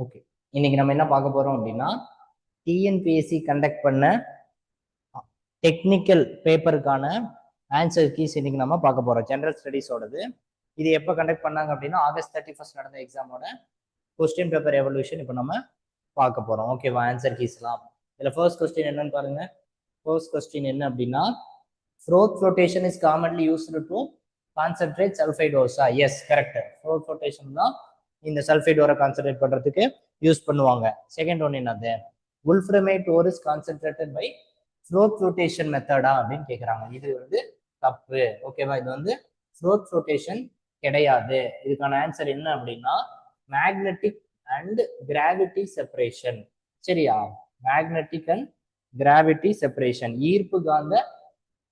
Okay, இன்னைக்கு நம்ம என்ன பார்க்க போறோம் அப்படின்னா டிஎன்பிஎஸ்சி கண்டக்ட் பண்ண டெக்னிக்கல் பேப்பருக்கான ஆன்சர் கீஸ் இன்னைக்கு நம்ம பார்க்க போறோம். ஜெனரல் ஸ்டடீஸோடது. இது எப்போ கண்டக்ட் பண்ணாங்க அப்படின்னா ஆகஸ்ட் 31 நடந்த எக்ஸாமோட கொஸ்டின் பேப்பர் எவல்யூஷன் இப்போ நம்ம பார்க்க போறோம். ஓகேவா? ஆன்சர் கீஸ்லாம் இதுல ஃபர்ஸ்ட் கொஸ்டின் என்னன்னு பாருங்க. ஃபர்ஸ்ட் கொஸ்டின் என்ன அப்படின்னா throat flotation is commonly used to concentrate sulfide ores. Yes, correct. throat flotation தான் இந்த சல்ஃபைட் ஓரை கான்சென்ட்ரேட் பண்றதுக்கு யூஸ் பண்ணுவாங்க. செகண்ட் ஒன் என்னது? wolframate ore is concentrated by throat flotation மெத்தடா அப்படின்னு கேட்குறாங்க. இது வந்து தப்பு. ஓகேவா? இது வந்து throat flotation கிடையாது. இதுக்கான ஆன்சர் என்ன அப்படின்னா மேக்னெட்டிக் அண்ட் கிராவிட்டி செப்பரேஷன். சரியா? மேக்னெட்டிக் அண்ட் கிராவிட்டி செப்பரேஷன், ஈர்ப்பு காந்த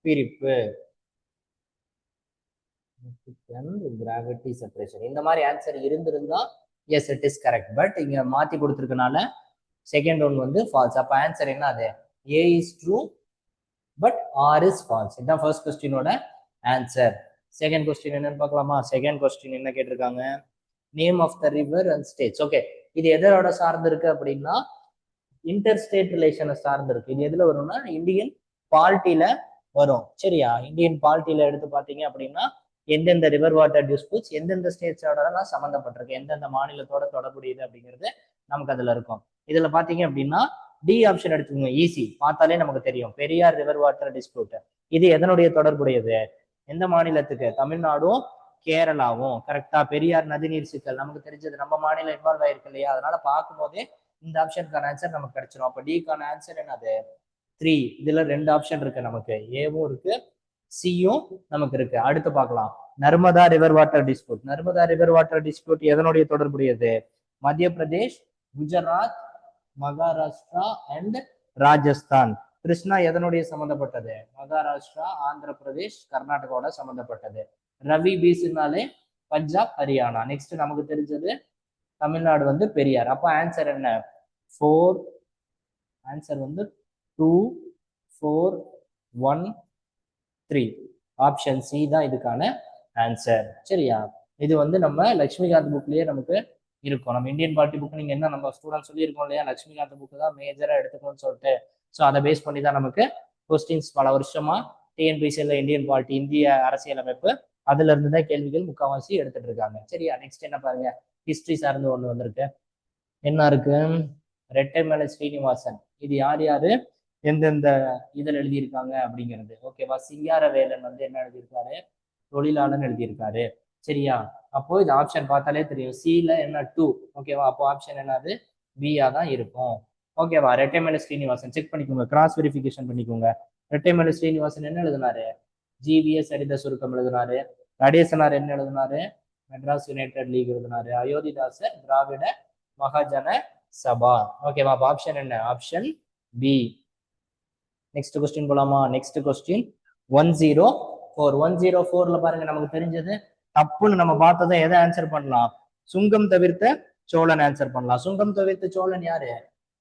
பிரிப்பு, கிராவிட்டி செப்பரேஷன். இந்த மாதிரி ஆன்சர் இருந்திருந்தா yes it is correct. But இங்க மாத்தி கொடுத்துருக்கனால செகண்ட் ஒன் வந்து ஃபால்ஸ். அப்ப ஆன்சர் என்ன? அது A is true but R is false. இதுதான் ஃபர்ஸ்ட் கொஸ்டினோட ஆன்சர். செகண்ட் கொஸ்டின் என்னன்னு பார்க்கலாமா? செகண்ட் கொஸ்டின் என்ன கேட்டிருக்காங்க? Name of the river and states. Okay, இது எதோட சார்ந்து இருக்கு அப்படின்னா இன்டர் ஸ்டேட் ரிலேஷனை சார்ந்து இருக்கு. இது எதுல வரும்னா இந்தியன் பால்ட்டில வரும். சரியா? இந்தியன் பால்ட்டில எடுத்து பார்த்தீங்க அப்படின்னா எந்தெந்த ரிவர் வாட்டர் டிஸ்பியூட்ஸ் எந்தெந்த ஸ்டேட்ஸோடலாம் சம்மந்தப்பட்டிருக்கு, எந்தெந்த மாநிலத்தோட தொடர்புடையது அப்படிங்கிறது நமக்கு அதுல இருக்கும். இதுல பாத்தீங்க அப்படின்னா டி ஆப்ஷன் எடுத்துக்கோங்க. ஈஸி, பார்த்தாலே நமக்கு தெரியும். Periyar river water dispute. இது எதனுடைய தொடர்புடையது? எந்த மாநிலத்துக்கு? தமிழ்நாடும் கேரளாவும். கரெக்டா? பெரியார் நதிநீர் சிக்கல் நமக்கு தெரிஞ்சது, நம்ம மாநிலம் இன்வால்வ் ஆயிருக்கு இல்லையா? அதனால பார்க்கும்போதே இந்த ஆப்ஷனுக்கான ஆன்சர் நமக்கு கிடைச்சிடும். அப்ப டிக்கான ஆன்சர் என்னது? 3. இதுல 2 ஆப்ஷன் இருக்கு நமக்கு, ஏவும் இருக்கு சியும் நமக்கு இருக்கு. அடுத்து பார்க்கலாம். Narmada river water dispute. Narmada river water dispute எதனுடைய தொடர்புடையது? மத்திய பிரதேஷ், குஜராத், மகாராஷ்டிரா அண்ட் ராஜஸ்தான். கிருஷ்ணா எதனுடைய சம்பந்தப்பட்டது? மகாராஷ்டிரா, ஆந்திர பிரதேஷ், கர்நாடகாவோட சம்பந்தப்பட்டது. ரவி பீஸ்னாலே பஞ்சாப், ஹரியானா. நெக்ஸ்ட் நமக்கு தெரிஞ்சது தமிழ்நாடு வந்து பெரியார். அப்ப ஆன்சர் என்ன? 4. ஆன்சர் வந்து 2, 4, 1, 3. ஆப்ஷன் சி தான் இதுக்கான ஆன்சர். சரியா? இது வந்து நம்ம லட்சுமிகாந்த் புக்லயே நமக்கு இருக்கும். நம்ம இந்தியன் பார்ட்டி புக் நீங்க என்ன நம்ம ஸ்டூடெண்ட் சொல்லியிருக்கோம் இல்லையா, லட்சுமிகாந்த் புக் தான் மேஜரா எடுத்துக்கணும்னு சொல்லிட்டு. ஸோ அதை பேஸ் பண்ணி தான் நமக்கு கொஸ்டின்ஸ் பல வருஷமா டிஎன்பிசிஎல்ல இந்தியன் பார்ட்டி, இந்திய அரசியலமைப்பு, அதுல இருந்து தான் கேள்விகள் முக்கால்வாசி எடுத்துட்டு இருக்காங்க. சரியா? நெக்ஸ்ட் என்ன பாருங்க, ஹிஸ்டரி சார்ந்து ஒண்ணு வந்திருக்கு. என்ன இருக்கு? ரெட்டைமலை ஸ்ரீனிவாசன். இது யார் யாரு எந்தெந்த இதில் எழுதியிருக்காங்க அப்படிங்கிறது. ஓகேவா? சிங்காரவேலன் வந்து என்ன எழுதியிருக்காரு? தொழிலாளன் எழுதியிருக்காரு. சரியா? அப்போ இது ஆப்ஷன் பார்த்தாலே தெரியும். சில என்ன 2. ஓகேவா? அப்போ ஆப்ஷன் என்னது? பியா தான் இருக்கும். ஓகேவா? ரெட்டைமலை ஸ்ரீனிவாசன் செக் பண்ணிக்கோங்க, கிராஸ் வெரிஃபிகேஷன் பண்ணிக்கோங்க. ரெட்டைமலை ஸ்ரீனிவாசன் என்ன எழுதினாரு? ஜிவிஎஸ் சரித சுருக்கம் எழுதினாரு. நடேசனார் என்ன எழுதினாரு? மெட்ராஸ் யுனைடெட் லீக் எழுதினாரு. அயோத்திதாசர் திராவிட மகாஜன சபா. ஓகேவா? அப்போ ஆப்ஷன் என்ன? Option B. நெக்ஸ்ட் கொஸ்டின் போலாமா? Next question 104. 104ல பாருங்க, நமக்கு தெரிஞ்சது தப்புன்னு நம்ம பார்த்ததை எதை ஆன்சர் பண்ணலாம்? சுங்கம் தவிர்த்த சோழன் ஆன்சர் பண்ணலாம். சுங்கம் தவிர்த்த சோழன் யாரு?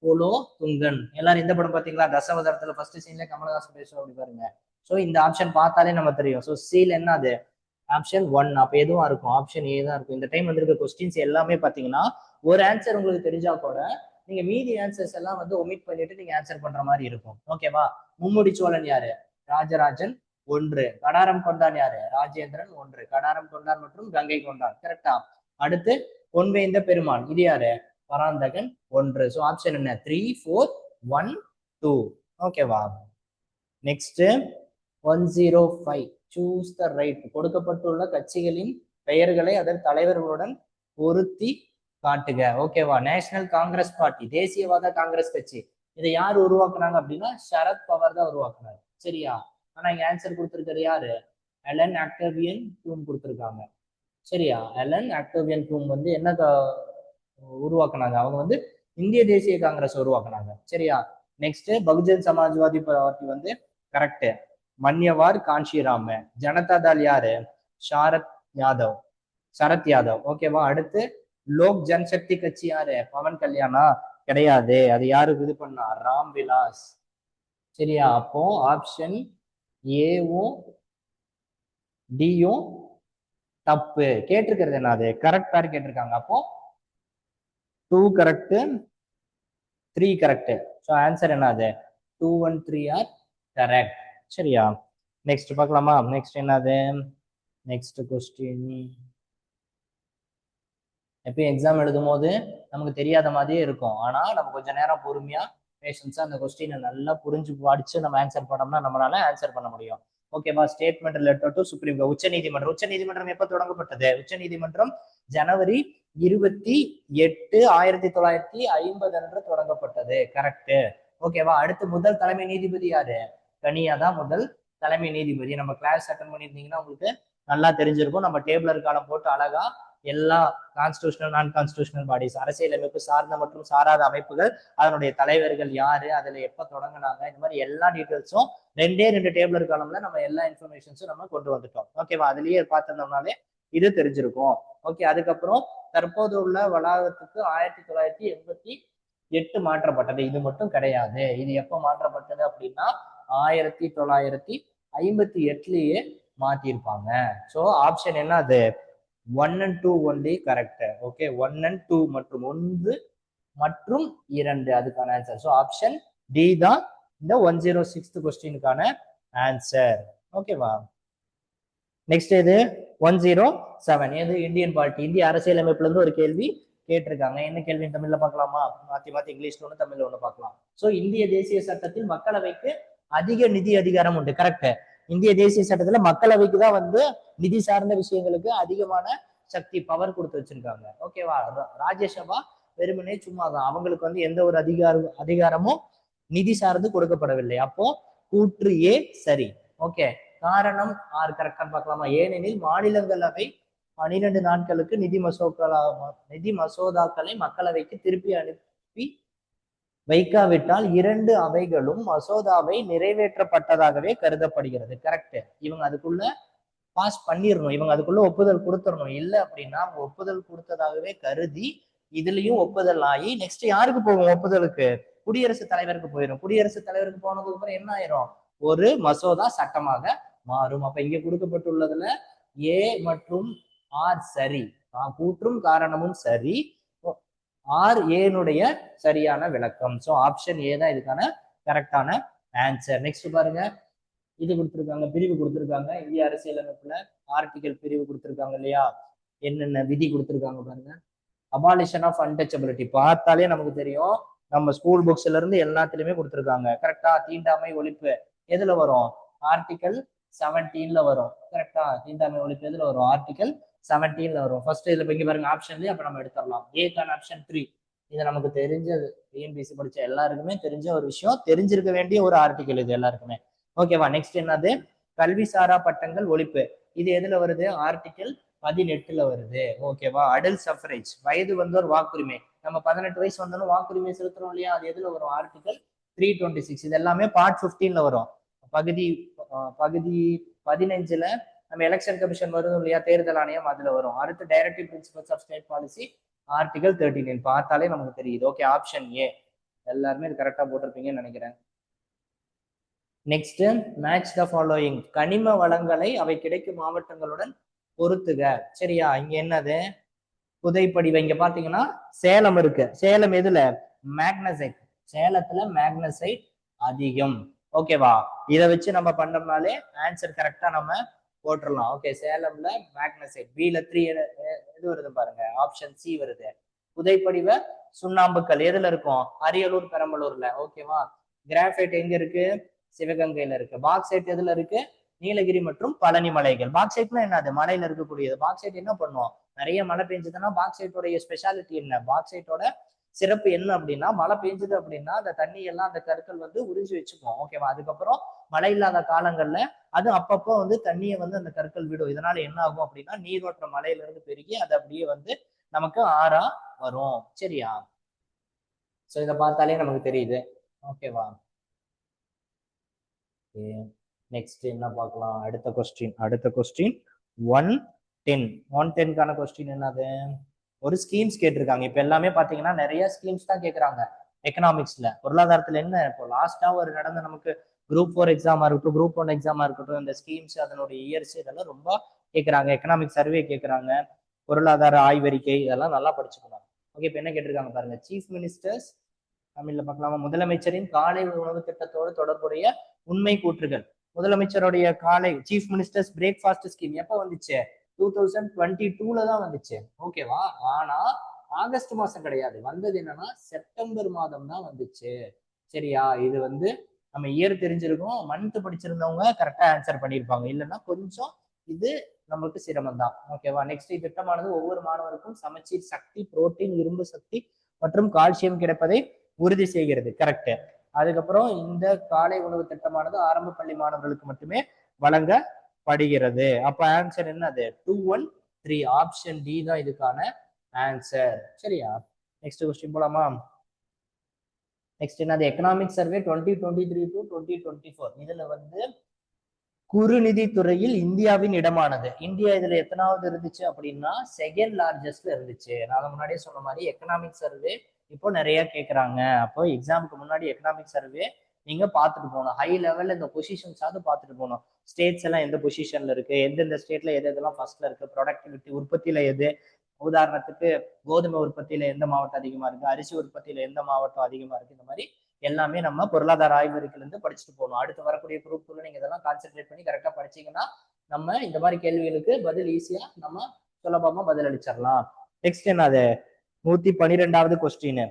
குலோ துங்கன். எல்லாரும் இந்த படம் பாத்தீங்களா? தசவதாரத்துல ஃபர்ஸ்ட் சீன்ல கமலஹாசன் பேசுவோம் அப்படி பாருங்க. ஸோ இந்த ஆப்ஷன் பார்த்தாலே நம்ம தெரியும். ஸோ சீல் என்ன? அது ஆப்ஷன் 1. அப்ப எதுவும் இருக்கும்? ஆப்ஷன் ஏ தான் இருக்கும். இந்த டைம் வந்திருக்க கொஸ்டின்ஸ் எல்லாமே பாத்தீங்கன்னா ஒரு ஆன்சர் உங்களுக்கு தெரிஞ்சா கூட நீங்க மீதி ஆன்சர்ஸ் எல்லாம் வந்து ஒமிட் பண்ணிட்டு நீங்க ஆன்சர் பண்ற மாதிரி இருக்கும். ஓகேவா? மும்முடி சோழன் யாரு? ராஜராஜன் 1. கடாரம் கொண்டான் யாரு? ராஜேந்திரன் 1. கடாரம் கொண்டான் மற்றும் கங்கை கொண்டான். கரெக்டா? அடுத்து பொன்வேந்த பெருமான், இது யாரு? பராந்தகன் 1. ஸோ ஆப்ஷன் என்ன? 3, 4, 1, 2. ஓகேவா? நெக்ஸ்ட் 105. Choose the right. கொடுக்கப்பட்டுள்ள கட்சிகளின் பெயர்களை அதன் தலைவர்களுடன் பொருத்தி காட்டுக. ஓகேவா? நேஷனல் காங்கிரஸ் பார்ட்டி, தேசியவாத காங்கிரஸ் கட்சி. இதை யார் உருவாக்குனாங்க அப்படின்னா சரத் பவார் தான் உருவாக்குனாரு. சரியா? ஆனா இங்க ஆன்சர் கொடுத்திருக்கிறது யாரு? அலன் ஆக்டேவியன் ஹியூம் கொடுத்திருக்காங்க. சரியா? அலன் ஆக்டேவியன் ஹியூம் வந்து என்ன உருவாக்குனாங்க? அவங்க வந்து இந்திய தேசிய காங்கிரஸ் உருவாக்குனாங்க. சரியா? நெக்ஸ்ட் பகுஜன் சமாஜ்வாதி பார்ட்டி வந்து கரெக்ட். மன்யவார் காஞ்சிராம. ஜனதா தள் யாரு? சரத் யாதவ். ஓகேவா? அடுத்து லோக் ஜன்சக்தி கட்சி யாரு? பவன் கல்யாணா? கிடையாது. அது யாருக்கு இது பண்ணா? ராம் விலாஸ். சரியா? அப்போ ஆப்ஷன் ஏவும் டியும் தப்பு. கேட்டிருக்கிறது என்னது? கரெக்ட் பேர் கேட்டிருக்காங்க. அப்போ 2 கரெக்ட், 3 கரெக்ட். ஸோ ஆன்சர் என்னது? 2, 1, 3 ஆர் கரெக்ட். சரியா? நெக்ஸ்ட் பார்க்கலாமா? நெக்ஸ்ட் என்னது? Next question. எப்பயும் எக்ஸாம் எழுதும் போது நமக்கு தெரியாத மாதிரியே இருக்கும். ஆனா நம்ம கொஞ்ச நேரம் பொறுமையா பேஷன்ஸா அந்த கொஸ்டினை நல்லா புரிஞ்சு படிச்சு நம்ம ஆன்சர் பண்ணோம்னா நம்மளால ஆன்சர் பண்ண முடியும். ஓகேவா? Statement letter to supreme court. உச்சநீதிமன்றம். உச்சநீதிமன்றம் எப்ப தொடங்கப்பட்டது? உச்சநீதிமன்றம் ஜனவரி 28, 1950 அன்று தொடங்கப்பட்டது. கரெக்ட். ஓகேவா? அடுத்து முதல் தலைமை நீதிபதி யாரு? கனியா தான் முதல் தலைமை நீதிபதி. நம்ம கிளாஸ் அட்டன் பண்ணியிருந்தீங்கன்னா உங்களுக்கு நல்லா தெரிஞ்சிருக்கும். நம்ம டேபிளர் காலம் போட்டு அழகா எல்லா கான்ஸ்டியூஷனல், நான் கான்ஸ்டியூஷனல் பாடிஸ், அரசியலமைப்பு சார்ந்த மற்றும் சாராத அமைப்புகள், அதனுடைய தலைவர்கள் யாரு, அதுல எப்ப தொடங்கினாங்க, இந்த மாதிரி எல்லா டீட்டெயில்ஸும் 2 டேபிளர் காலம்ல நம்ம எல்லா இன்ஃபர்மேஷன்ஸும் நம்ம கொண்டு வந்துட்டோம். ஓகேவா? அதுலயே பார்த்திருந்தோம்னாலே இது தெரிஞ்சிருக்கும். ஓகே. அதுக்கப்புறம் தற்போது உள்ள வளாகத்துக்கு 1988 மாற்றப்பட்டது. இது மட்டும் கிடையாது. இது எப்ப மாற்றப்பட்டது அப்படின்னா 1958லயே மாத்திருப்பாங்க. ஸோ ஆப்ஷன் என்ன? அது 1 and 2 only correct. Okay. 1 and 2 மற்றும் 1 மற்றும் 2 அதுக்கான ஆன்சர். ஸோ ஆப்ஷன் டி தான் இந்த 106th கொஸ்டினுக்கான ஆன்சர். ஓகேவா? நெக்ஸ்ட் இது 107. எது? Indian polity. இந்திய அரசியலமைப்புல இருந்து ஒரு கேள்வி கேட்டிருக்காங்க. என்ன கேள்வி தமிழ்ல பார்க்கலாமா? மாத்தி மாத்தி இங்கிலீஷ்ல ஒண்ணு தமிழ்ல ஒண்ணு பார்க்கலாம். ஸோ இந்திய தேசிய சட்டத்தில் மக்களவைக்கு அதிக நிதி அதிகாரம் உண்டு. கரெக்ட். இந்திய தேசிய சட்டத்துல மக்களவைக்கு தான் வந்து நிதி சார்ந்த விஷயங்களுக்கு அதிகமான சக்தி, பவர் கொடுத்து வச்சிருக்காங்க. ஓகேவா? ராஜ்யசபா வெறுமனே சும்மா தான். அவங்களுக்கு வந்து எந்த ஒரு அதிகாரமும் நிதி சார்ந்து கொடுக்கப்படவில்லை. அப்போ கூற்று ஏ சரி. ஓகே. காரணம் ஆறு கரெக்டா பார்க்கலாமா? ஏனெனில் மாநிலங்களவை 12 நாட்களுக்கு நிதி மசோதாக்களை மக்களவைக்கு திருப்பி அனுப்பி வைக்காவிட்டால் 2 அவைகளும் மசோதாவை நிறைவேற்றப்பட்டதாகவே கருதப்படுகிறது. கரெக்ட். இவங்க அதுக்குள்ள பாஸ் பண்ணிடணும், இவங்க அதுக்குள்ள ஒப்புதல் கொடுத்துடணும். இல்லை அப்படின்னா அவங்க ஒப்புதல் கொடுத்ததாகவே கருதி இதுலயும் ஒப்புதல் ஆகி நெக்ஸ்ட் யாருக்கு போகும்? ஒப்புதலுக்கு குடியரசுத் தலைவருக்கு போயிடும். குடியரசுத் தலைவருக்கு போனதுக்கு அப்புறம் என்ன ஆயிரும்? ஒரு மசோதா சட்டமாக மாறும். அப்ப இங்க கொடுக்கப்பட்டுள்ளதுல ஏ மற்றும் ஆர் சரி, கூற்றும் காரணமும் சரி, ஆர் ஏனுடைய சரியான விளக்கம். ஸோ ஆப்ஷன் ஏ தான் இதுக்கான கரெக்டான ஆன்சர். நெக்ஸ்ட் பாருங்க. இது கொடுத்துருக்காங்க, பிரிவு கொடுத்துருக்காங்க. இந்திய அரசியலமைப்புல ஆர்டிகல் பிரிவு கொடுத்துருக்காங்க இல்லையா? என்னென்ன விதி கொடுத்துருக்காங்க பாருங்க. அபாலிஷன் ஆஃப் அன்டச்சபிலிட்டி பார்த்தாலே நமக்கு தெரியும். நம்ம ஸ்கூல் புக்ஸ்ல இருந்து எல்லாத்துலயுமே கொடுத்துருக்காங்க. கரெக்டா? தீண்டாமை ஒழிப்பு எதுல வரும்? ஆர்டிகல் 17ல வரும். கரெக்டா? தீண்டாமை ஒழிப்பு எதுல வரும்? ஆர்டிகல் 17ல வரும். ஃபர்ஸ்ட் இதுல இங்க பாருங்க ஆப்ஷன்லயே அப்ப நம்ம எடுத்துடலாம். ஏக்கான ஆப்ஷன் 3. இது நமக்கு தெரிஞ்சது, டிஎன்பிஎஸ்சி படிச்ச எல்லாருக்குமே தெரிஞ்ச ஒரு விஷயம், தெரிஞ்சிருக்க வேண்டிய ஒரு ஆர்டிகல் இது எல்லாருக்குமே. ஓகேவா? நெக்ஸ்ட் என்னது? கல்வி சாரா பட்டங்கள் ஒழிப்பு. இது எதுல வருது? ஆர்டிகல் 18ல வருது. ஓகேவா? அடல்ட் சஃப்ரேஜ், வயது வந்தோர் வாக்குரிமை. நம்ம 18 வயசு வந்தாலும் வாக்குரிமை செலுத்துறோம் இல்லையா? அது எதுல வரும்? ஆர்டிகல் 326. இது எல்லாமே பார்ட் 15ல வரும். பகுதி 15ல நம்ம எலெக்ஷன் கமிஷன் வரும் இல்லையா? தேர்தல் ஆணையம், அதுல வரும். அடுத்து directive principles of state policy, article 39. பார்த்தாலே நமக்கு தெரியுது. ஓகே. Option A. எல்லாருமே இது கரெக்டா போட்டிருப்பீங்கன்னு நினைக்கிறேன். Next, match the following. கனிம வளங்களை அவை கிடைக்கும் மாவட்டங்களுடன் பொறுத்துக. சரியா? இங்க என்னது? புதைப்படிவ. இங்க பாத்தீங்கன்னா சேலம் இருக்கு. சேலம் எதுல? மேக்னசைட். சேலத்துல மேக்னசைட் அதிகம். ஓகேவா? இதை வச்சு நம்ம பண்ணோம்னாலே ஆன்சர் கரெக்டா நம்ம போட்டுடலாம். ஓகே. சேலம்ல மேக்னசைட். பில 3 எது வருது பாருங்க? ஆப்ஷன் சி வருது. புதைப்படிவ சுண்ணாம்புக்கல் எதுல இருக்கும்? அரியலூர், பெரம்பலூர்ல. ஓகேவா? கிராஃபைட் எங்க இருக்கு? சிவகங்கையில இருக்கு. பாக்சைட் எதுல இருக்கு? நீலகிரி மற்றும் பழனி மலைகள். பாக்சைட்னா என்னது? மலையில இருக்கக்கூடியது. பாக்சைட் என்ன பண்ணுவோம்? நிறைய மழை பெஞ்சதுன்னா பாக்சைட்டோடைய ஸ்பெஷாலிட்டி என்ன? பாக்சைட்டோட சிறப்பு என்ன அப்படின்னா, மழை பெஞ்சது அப்படின்னா அந்த தண்ணி எல்லாம் அந்த கற்கள் வந்து உறிஞ்சி வச்சுப்போம். ஓகேவா? அதுக்கப்புறம் மழை இல்லாத காலங்கள்ல அது அப்பப்போ வந்து தண்ணியை வந்து அந்த கற்கள் விடும். இதனால என்ன ஆகும் அப்படின்னா, நீரோட்ட மலையில இருந்து பெருகி அது அப்படியே வந்து நமக்கு ஆறா வரும். சரியா? சோ இதை பார்த்தாலே நமக்கு தெரியுது. ஓகேவா? நெக்ஸ்ட் என்ன பார்க்கலாம்? அடுத்த கொஸ்டின் 110க்கான கொஸ்டின் என்னது? ஒரு ஸ்கீம்ஸ் கேட்டிருக்காங்க. இப்ப எல்லாமே பாத்தீங்கன்னா நிறைய ஸ்கீம்ஸ் தான் கேட்கறாங்க. எக்கனாமிக்ஸ்ல, பொருளாதாரத்துல என்ன இப்போ லாஸ்டா ஒரு நடந்த நமக்கு குரூப் 4 எக்ஸாமா இருக்கட்டும், குரூப் 1 எக்ஸாமா இருக்கட்டும், இந்த ஸ்கீம்ஸ் அதனுடைய இயர்ஸ் இதெல்லாம் ரொம்ப கேட்கறாங்க. எக்கனாமிக் சர்வே கேட்கறாங்க, பொருளாதார ஆய்வறிக்கை, இதெல்லாம் நல்லா படிச்சுக்கணும். ஓகே, இப்ப என்ன கேட்டிருக்காங்க பாருங்க. சீஃப் மினிஸ்டர்ஸ், தமிழ்ல பார்க்கலாமா, முதலமைச்சரின் காலை உணவு திட்டத்தோடு தொடர்புடைய உண்மை கூற்றுகள். முதலமைச்சருடைய காலை சீஃப் மினிஸ்டர்ஸ் பிரேக்ஃபாஸ்ட் ஸ்கீம் எப்ப வந்துச்சு? 2022ல தான் வந்துச்சு. ஓகேவா? ஆனா ஆகஸ்ட் மாசம் கிடையாது, வந்தது என்னன்னா செப்டம்பர் மாதம் தான் வந்துச்சு. சரியா? இது வந்து நம்ம இயர் தெரிஞ்சிருக்கும், மந்த் படிச்சிருந்தவங்க கரெக்டா ஆன்சர் பண்ணியிருப்பாங்க. இல்லைன்னா கொஞ்சம் இது நமக்கு சிரமம் தான். ஓகேவா? நெக்ஸ்ட், திட்டமானது ஒவ்வொரு மாணவருக்கும் சமச்சீர் சக்தி, புரோட்டீன், இரும்பு சக்தி மற்றும் கால்சியம் கிடைப்பதை உறுதி செய்கிறது. கரெக்ட். அதுக்கப்புறம் இந்த காலை உணவு திட்டமானது ஆரம்ப பள்ளி மாணவர்களுக்கு மட்டுமே வழங்கப்படுகிறது. அப்ப ஆன்சர் என்னது? 213. ஆப்ஷன் டி தான் இதுக்கான ஆன்சர். சரியா? நெக்ஸ்ட் கொஸ்டின் போலாமா? நெக்ஸ்ட் என்னது? Economic survey 2023 to 2024. இதுல வந்து குறுநிதித்துறையில் இந்தியாவின் இடமானது. இந்தியா இதுல எத்தனாவது இருந்துச்சு அப்படின்னா செகண்ட் லார்ஜஸ்ட்ல இருந்துச்சு. நான் முன்னாடியே சொன்ன மாதிரி எக்கனாமிக் சர்வே இப்போ நிறைய கேட்கறாங்க. அப்போ எக்ஸாமுக்கு முன்னாடி எக்கனாமிக் சர்வே நீங்க பார்த்துட்டு போகணும். ஹை லெவல்ல இந்த பொசிஷன்ஸாவது பார்த்துட்டு போகணும். ஸ்டேட்ஸ் எல்லாம் எந்த பொசிஷன்ல இருக்கு, எந்தெந்த ஸ்டேட்ல எது எதெல்லாம் ஃபர்ஸ்ட்ல இருக்கு, ப்ரொடக்டிவிட்டி உற்பத்தியில எது, உதாரணத்துக்கு கோதுமை உற்பத்தியில எந்த மாவட்டம் அதிகமா இருக்கு, அரிசி உற்பத்தியில எந்த மாவட்டம் அதிகமா இருக்கு, இந்த மாதிரி எல்லாமே நம்ம பொருளாதார ஆய்வறிக்கையில இருந்து படிச்சுட்டு போகணும். அடுத்து வரக்கூடிய குரூப்ல நீங்க இதெல்லாம் கான்சென்ட்ரேட் பண்ணி கரெக்டா படிச்சீங்கன்னா நம்ம இந்த மாதிரி கேள்விகளுக்கு பதில் ஈஸியா நம்ம சுலபமா பதில் அளிச்சிடலாம். நெக்ஸ்ட் என்னது? 112வது கொஸ்டின்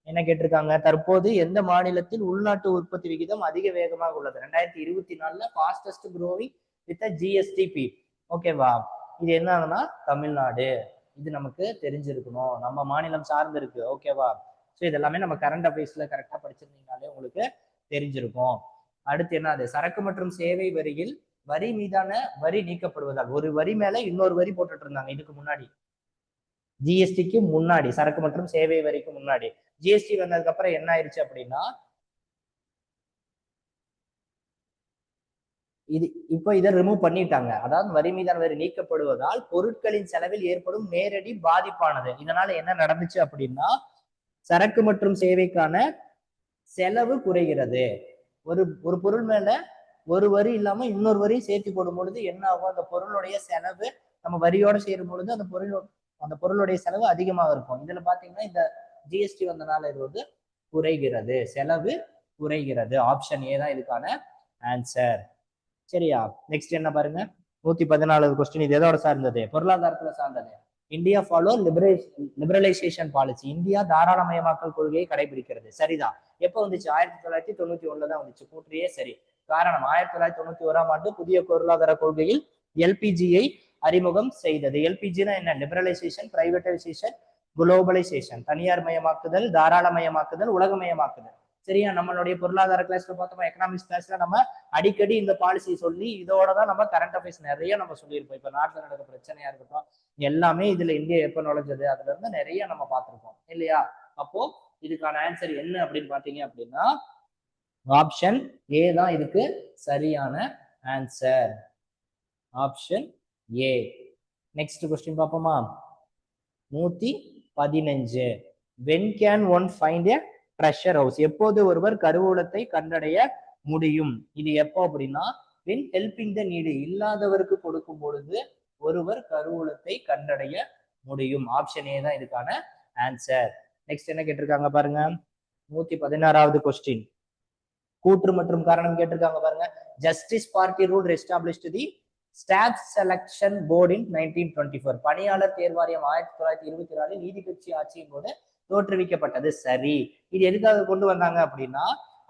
என்ன கேட்டிருக்காங்க? தற்போது எந்த மாநிலத்தில் உள்நாட்டு உற்பத்தி விகிதம் அதிக வேகமாக உள்ளது? 2024ல ஃபாஸ்டஸ்ட் க்ரோவிங் வித் ஜிஎஸ்டிபி. ஓகேவா? இது என்னன்னா தமிழ்நாடு. இது நமக்கு தெரிஞ்சிருக்கணும், நம்ம மாநிலம் சார்ந்து இருக்கு. ஓகேவா? ஸோ இதெல்லாமே நம்ம கரண்ட் அஃபேர்ஸ்ல கரெக்டா படிச்சிருந்தீங்கனாலே உங்களுக்கு தெரிஞ்சிருக்கும். அடுத்து என்னது? சரக்கு மற்றும் சேவை வரியில் வரி மீதான வரி நீக்கப்படுவதால். ஒரு வரி மேல இன்னொரு வரி போட்டுட்டு இருந்தாங்க இதுக்கு முன்னாடி, ஜிஎஸ்டிக்கு முன்னாடி, சரக்கு மற்றும் சேவை வரிக்கு முன்னாடி. ஜிஎஸ்டி வந்ததுக்கு அப்புறம் என்ன ஆயிடுச்சு அப்படின்னா இது இப்போ இதை ரிமூவ் பண்ணிட்டாங்க. அதாவது வரி மீதான வரி நீக்கப்படுவதால் பொருட்களின் செலவில் ஏற்படும் நேரடி பாதிப்பானது. இதனால என்ன நடந்துச்சு அப்படின்னா சரக்கு மற்றும் சேவைக்கான செலவு குறைகிறது. ஒரு பொருள் மேல ஒரு வரி இல்லாம இன்னொரு வரி சேர்த்து போடும் பொழுது என்ன ஆகும்? அந்த பொருளுடைய செலவு நம்ம வரியோட சேரும் பொழுது அந்த பொருளுடைய செலவு அதிகமாக இருக்கும். இதுல பாத்தீங்கன்னா இந்த ஜிஎஸ்டி வந்தனால இது வந்து குறைகிறது, செலவு குறைகிறது. ஆப்ஷன் ஏ தான் இதுக்கான ஆன்சர். சரியா? நெக்ஸ்ட் என்ன பாருங்க, 114வது கொஸ்டின். இது எதோட சார்ந்தது? பொருளாதாரத்துல சார்ந்தது. India follow liberalisation policy. India தாராளமயமாக்கல் கொள்கையை கடைபிடிக்கிறது. சரிதான். எப்ப வந்துச்சு? 1991ல தான் வந்துச்சு. கூற்றியே சரி. காரணம் 1991ஆம் ஆண்டு புதிய பொருளாதார கொள்கையில் எல்பிஜியை அறிமுகம் செய்தது. எல்பிஜினா என்ன? Liberalisation, privatisation, globalisation. தனியார் மயமாக்குதல், தாராளமயமாக்குதல், உலகமயமாக்குதல். சரியா? நம்மளுடைய பொருளாதார கிளாஸ்ல பார்த்தோம், எக்கனாமிக்ஸ் கிளாஸ்ல நம்ம அடிக்கடி இந்த பாலிசி சொல்லி இதோட தான் நம்ம கரண்ட் அஃபேர்ஸ் நிறைய நம்ம சொல்லியிருப்போம். இப்ப நாட்டுல நடக்கிற பிரச்சனையா இருக்கட்டும், எல்லாமே இதுல இந்தியா எப்ப நுழைஞ்சது அதுல இருந்து நிறைய நம்ம பார்த்திருக்கோம் இல்லையா? அப்போ இதுக்கான ஆன்சர் என்ன அப்படின்னு பாத்தீங்க அப்படின்னா ஆப்ஷன் ஏ தான் இதுக்கு சரியான answer. Option A. Next question பார்ப்போமா? 115. when can one find a treasure house? எப்போது ஒருவர் கருவூலத்தை கண்டடைய முடியும்? இது எப்போ அப்படின்னா when helping the needy, இல்லாதவருக்கு கொடுக்கும் பொழுது ஒருவர் கருவூலத்தை கண்டடைய முடியும். ஆப்ஷன் ஏ தான் இதுக்கான ஆன்சர். நெக்ஸ்ட் என்ன கேட்டிருக்காங்க பாருங்க, 116வது கொஸ்டின். கூற்று மற்றும் காரணம் கேட்டிருக்காங்க பாருங்க. Justice Party rule established the staff selection board in 1924. பணியாளர் தேர்வாரியம் 1924 நீதி கட்சி ஆட்சியின் போது தோற்றுவிக்கப்பட்டது. சரி. இது எதுக்காக கொண்டு வந்தாங்க அப்படின்னா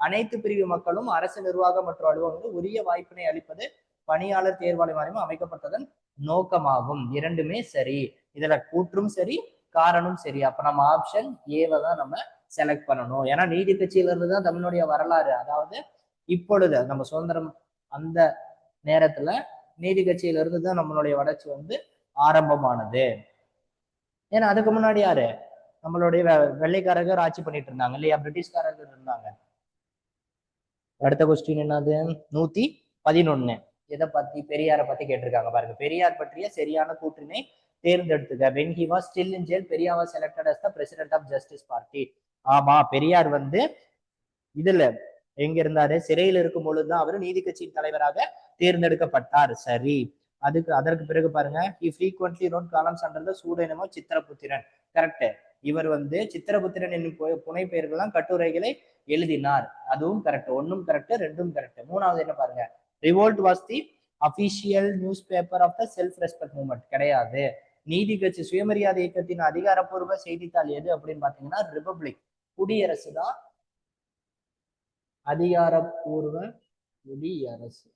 அனைத்து பிரிவு மக்களும் அரசு நிர்வாகம் மற்றும் அலுவலகங்கள் உரிய வாய்ப்பினை அளிப்பது பணியாளர் தேர்வாணைய வாரியம் அமைக்கப்பட்டதன் நோக்கமாகும். இரண்டுமே சரி. இதுல கூற்றும் சரி, காரணம் சரி. அப்ப நம்ம ஆப்ஷன் ஏவை தான் நம்ம செலக்ட் பண்ணணும். ஏன்னா நீதி கட்சியில இருந்து தான் தமிழுடைய வரலாறு, அதாவது இப்பொழுது நம்ம சுதந்திரம் அந்த நேரத்துல நீதி கட்சியில இருந்து தான் நம்மளுடைய வளர்ச்சி வந்து ஆரம்பமானது. ஏன்னா அதுக்கு முன்னாடி யாரு? நம்மளுடைய வெள்ளைக்காரர்கள் ஆட்சி பண்ணிட்டு இருந்தாங்க இல்லையா? பிரிட்டிஷ்காரர்கள் இருந்தாங்க. அடுத்த கொஸ்டின் என்னது? 111. எதை பத்தி? பெரியாரை பத்தி கேட்டிருக்காங்க பாருங்க. பெரியார் பற்றிய சரியான கூற்றினை தேர்ந்தெடுத்துக்க. when he was still in jail, Periyar was selected as the president of justice party. ஆமா, பெரியார் வந்து இதுல எங்க இருந்தாரு? சிறையில் இருக்கும் பொழுதுதான் அவர் நீதி கட்சியின் தலைவராக தேர்ந்தெடுக்கப்பட்டார். சரி. அதற்கு பிறகு பாருங்க, he frequently wrote columns under the pseudonym of Chitraputhiran. Correct. இவர் வந்து சித்திரபுத்திரன் என்னும் புனை பெயர்கள்லாம் கட்டுரைகளை எழுதினார். அதுவும் கரெக்ட். ஒன்னும் கரெக்ட், ரெண்டும் கரெக்ட். மூணாவது என்ன பாருங்க, revolt was the official newspaper of the self respect movement. கிடையாது. நீதி கட்சி சுயமரியாதை இயக்கத்தின் அதிகாரப்பூர்வ செய்தித்தாள் எது அப்படின்னு பாத்தீங்கன்னா ரிபப்ளிக். குடியரசு தான் அதிகாரப்பூர்வ குடியரசு,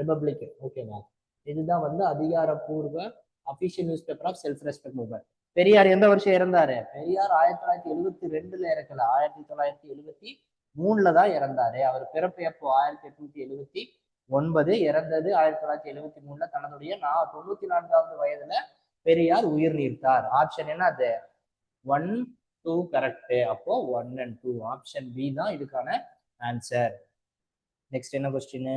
ரிபப்ளிக். ஓகேங்களா, இதுதான் வந்து அதிகாரப்பூர்வ official newspaper of self respect movement. Periyar எந்த வருஷம் இறந்தாரு? பெரியார் 1972 இறக்கல, 1973 தான் இறந்தாரு. அவர் பிறப்பு எப்போ? 1879. இறந்தது 1973. தன்னுடைய 94வது வயதுல பெரியார் உயிர் நீத்தார். ஆப்ஷன் என்ன அது? 1, 2 கரெக்ட். அப்போ 1 and 2 ஆப்ஷன் பி தான் இதுக்கான ஆன்சர். நெக்ஸ்ட் என்ன கொஸ்டின்?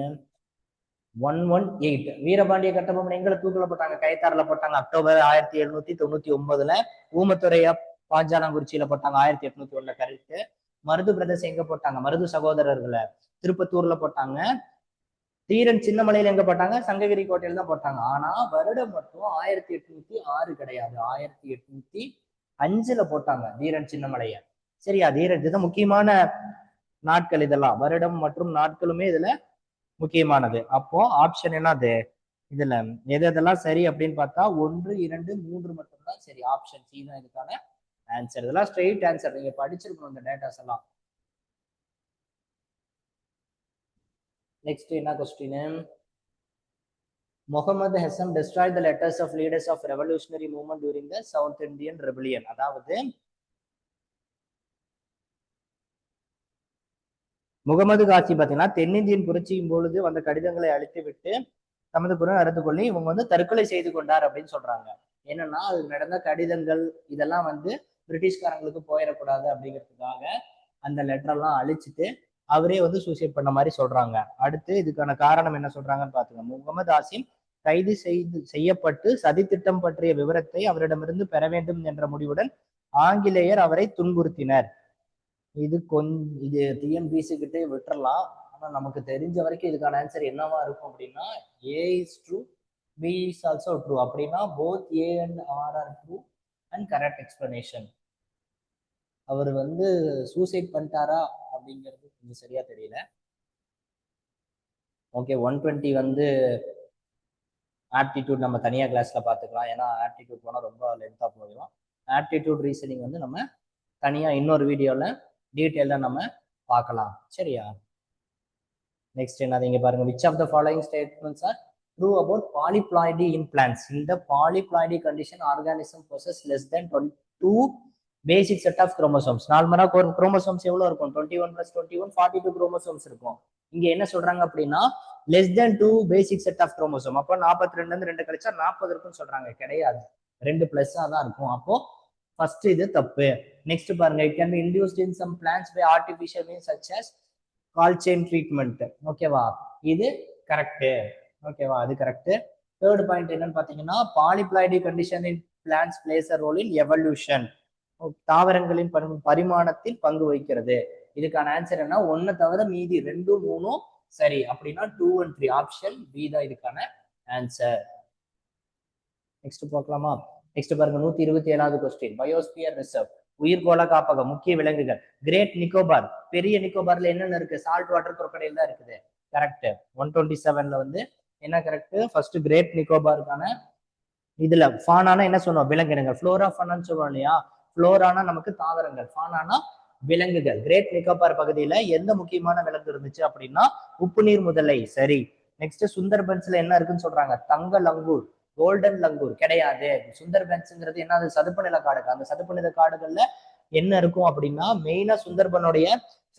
118. வீரபாண்டிய கட்டபொம்மன் எங்களை தூக்கில போட்டாங்க? கைத்தாறுல போட்டாங்க, அக்டோபர் 1799. ஊமத்துறையா பாஞ்சாலங்குறிச்சியில போட்டாங்க 1801. கரெக்ட். மருது பிரதர்ஸ் எங்க போட்டாங்க? மருது சகோதரர்களை திருப்பத்தூர்ல போட்டாங்க. தீரன் சின்னமலையில எங்க போட்டாங்க? சங்ககிரி கோட்டையில தான் போட்டாங்க. ஆனா வருடம் மட்டும் 1806 கிடையாது, 1805 போட்டாங்க தீரன் சின்னமலைய. சரியா? தீரன், இதுதான் முக்கியமான நாட்கள் இதெல்லாம், வருடம் மற்றும் நாட்களுமே இதுல முக்கியமானது. அப்போ ஆப்ஷன் என்னது இதுல? எதெல்லாம் சரி அப்படின்னு பார்த்தா 1, 2, 3 மட்டும்தான் சரி. ஆப்ஷன் சி தான் இதுக்கான ஆன்சர். இதெல்லாம் ஸ்ட்ரெயிட் ஆன்சர், நீங்க படிச்சிருக்கணும் இந்த டேட்டாஸ் எல்லாம். நெக்ஸ்ட் என்ன question? Mohammed Hasan destroyed the letters of leaders of revolutionary movement during the South Indian Rebellion. அதாவது முகமது காசி பாத்தீங்கன்னா தென்னிந்தியன் புரட்சியின் பொழுது வந்த கடிதங்களை அழித்து விட்டு தமது புறம் அறுத்து கொள்ளி இவங்க வந்து தற்கொலை செய்து கொண்டார் அப்படின்னு சொல்றாங்க. என்னன்னா அது நடந்த கடிதங்கள் இதெல்லாம் வந்து பிரிட்டிஷ்காரங்களுக்கு போயிடக்கூடாது அப்படிங்கிறதுக்காக அந்த லெட்டர் எல்லாம் அழிச்சிட்டு அவரே வந்து சூசைட் பண்ண மாதிரி சொல்றாங்க. அடுத்து இதுக்கான காரணம் என்ன சொல்றாங்கன்னு பாத்துங்க. முகமது ஆசிம் கைது செய்யப்பட்டு சதித்திட்டம் பற்றிய விவரத்தை அவரிடமிருந்து பெற வேண்டும் என்ற முடிவுடன் ஆங்கிலேயர் அவரை துன்புறுத்தினர். இது இது டிஎன்பிசி கிட்டே விட்டுறலாம். ஆனா நமக்கு தெரிஞ்ச வரைக்கும் இதுக்கான ஆன்சர் என்னவா இருக்கும் அப்படின்னா A is true, B is also true. அப்படின்னா both A and R are true and correct explanation. அவர் வந்து சூசைட் பண்ணிட்டாரா அப்படிங்கிறது கொஞ்சம் சரியா தெரியல. ஓகே, 120 வந்து ஆப்டிடியூட் நம்ம தனியா கிளாஸ்ல பாத்துக்கலாம். ஏன்னா ஆப்டிடியூட் போனா ரொம்ப லென்த்தா போயிடும். ஆப்டிடியூட் ரீசனிங் வந்து நம்ம தனியா இன்னொரு வீடியோல டீட்டெயிலா நம்ம பார்க்கலாம். சரியா? நெக்ஸ்ட் என்னது இங்க பாருங்க. which of the following statements are true about polyploidy in plants? In the polyploidy condition organism possess less than 2 basic set of chromosomes. நார்மலா குரோமோசோம்ஸ் எவ்வளவு இருக்கும்? 21 + 21 42 குரோமோசோம்ஸ் இருக்கும். இங்க என்ன சொல்றாங்க அப்படின்னா less than 2 basic set of chromosome. அப்போ 42 இருந்து 2 கழிச்சா 40 இருக்குன்னு சொல்றாங்க. கிடையாது, 2 பிளஸ்ஸா தான் இருக்கும். அப்போ ஃபர்ஸ்ட் இது தப்பு. நெக்ஸ்ட் பாருங்க. it can be induced in some plants by artificial means such as cold chain treatment. ஓகேவா? இது கரெக்ட். ஓகேவா? அது கரெக்ட். தேர்ட் பாயிண்ட் என்னன்னு பாத்தீங்கன்னா polyploidy condition in plants plays a role in evolution. தாவரங்களின் பரிமாணத்தில் பங்கு வகிக்கிறது. இதுக்கான ஆன்சர் என்ன? 1 தவிர மீதி 2, 3 சரி. அப்படின்னா 2 and 3 ஆப்ஷன் பி தான் இதுக்கான ஆன்சர். நெக்ஸ்ட் பார்க்கலாமா? நெக்ஸ்ட் பாருங்க. 127வது கொஸ்டின். பயோஸ்பியர் ரிசர்வ், உயிர்கோள காப்பகம், முக்கிய விலங்குகள். கிரேட் நிக்கோபார், பெரிய நிக்கோபார்ல என்னென்ன இருக்கு? சால்ட் வாட்டர் crocodile தான் இருக்குது. கரெக்ட். 127ல வந்து என்ன கரெக்ட்? ஃபர்ஸ்ட் கிரேட் நிக்கோபாருக்கான இதுல ஃபானானா என்ன சொல்லுவோம்? விலங்கினங்கள். ஃப்ளோரா ஃபானான்னு சொல்லுவோம் இல்லையா? ஃப்ளோரானா நமக்கு தாவரங்கள், ஃபானானா விலங்குகள். கிரேட் நிக்கோபார் பகுதியில எந்த முக்கியமான விலங்கு இருந்துச்சு அப்படின்னா உப்பு நீர் முதலை. சரி. நெக்ஸ்ட் சுந்தர்பன்ஸ்ல என்ன இருக்குன்னு சொல்றாங்க? தங்க லங்கூர், கோல்டன் லங்கூர். கிடையாது. சுந்தர்பன்ஸ்ங்கிறது என்ன? சதுப்பு நில காடுகள். அந்த சதுப்பு நில காடுகள்ல என்ன இருக்கும் அப்படின்னா மெயினா சுந்தர்பனுடைய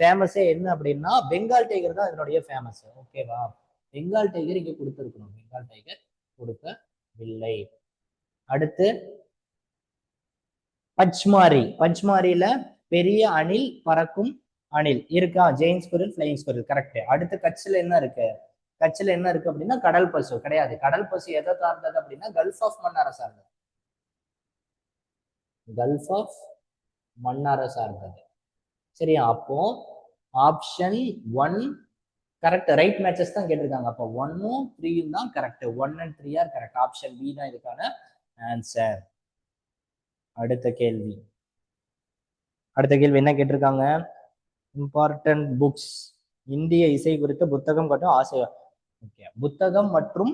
ஃபேமஸே என்ன அப்படின்னா பெங்கால் டைகர் தான் இதனுடைய ஃபேமஸ். ஓகேவா? பெங்கால் டைகர் இங்க கொடுத்துருக்கணும், பெங்கால் டைகர் கொடுக்கவில்லை. அடுத்து பச்மாரி. பச்மாரியில பெரிய அணில், பறக்கும் அணில் இருக்கா? Jain squirrel, flying squirrel. Correct. அடுத்து கட்சில என்ன இருக்கு? கட்சில என்ன இருக்கு அப்படின்னா கடல் பசு. கிடையாது. கடல் பசு எதை சார்ந்தது அப்படின்னா கல்ஃப் ஆஃப் மன்னாரை சார்ந்தது. கல்ஃப் ஆஃப் மன்னாரை சார்ந்தது. சரியா? அப்போ ஆப்ஷன் 1 கரெக்ட். ரைட் மேட்சஸ் தான் கேட்டிருக்காங்க. அப்போ 1ம் 3யும் தான் correct. 1 and 3 are correct. Option B தான் இதுக்கான ஆன்சர். அடுத்த கேள்வி. அடுத்த கேள்வி என்ன கேட்டிருக்காங்க? இம்பார்ட்டன்ட் புக்ஸ், இந்திய இசை குறித்த புத்தகம் மற்றும் ஆசிரியர். ஓகே, புத்தகம் மற்றும்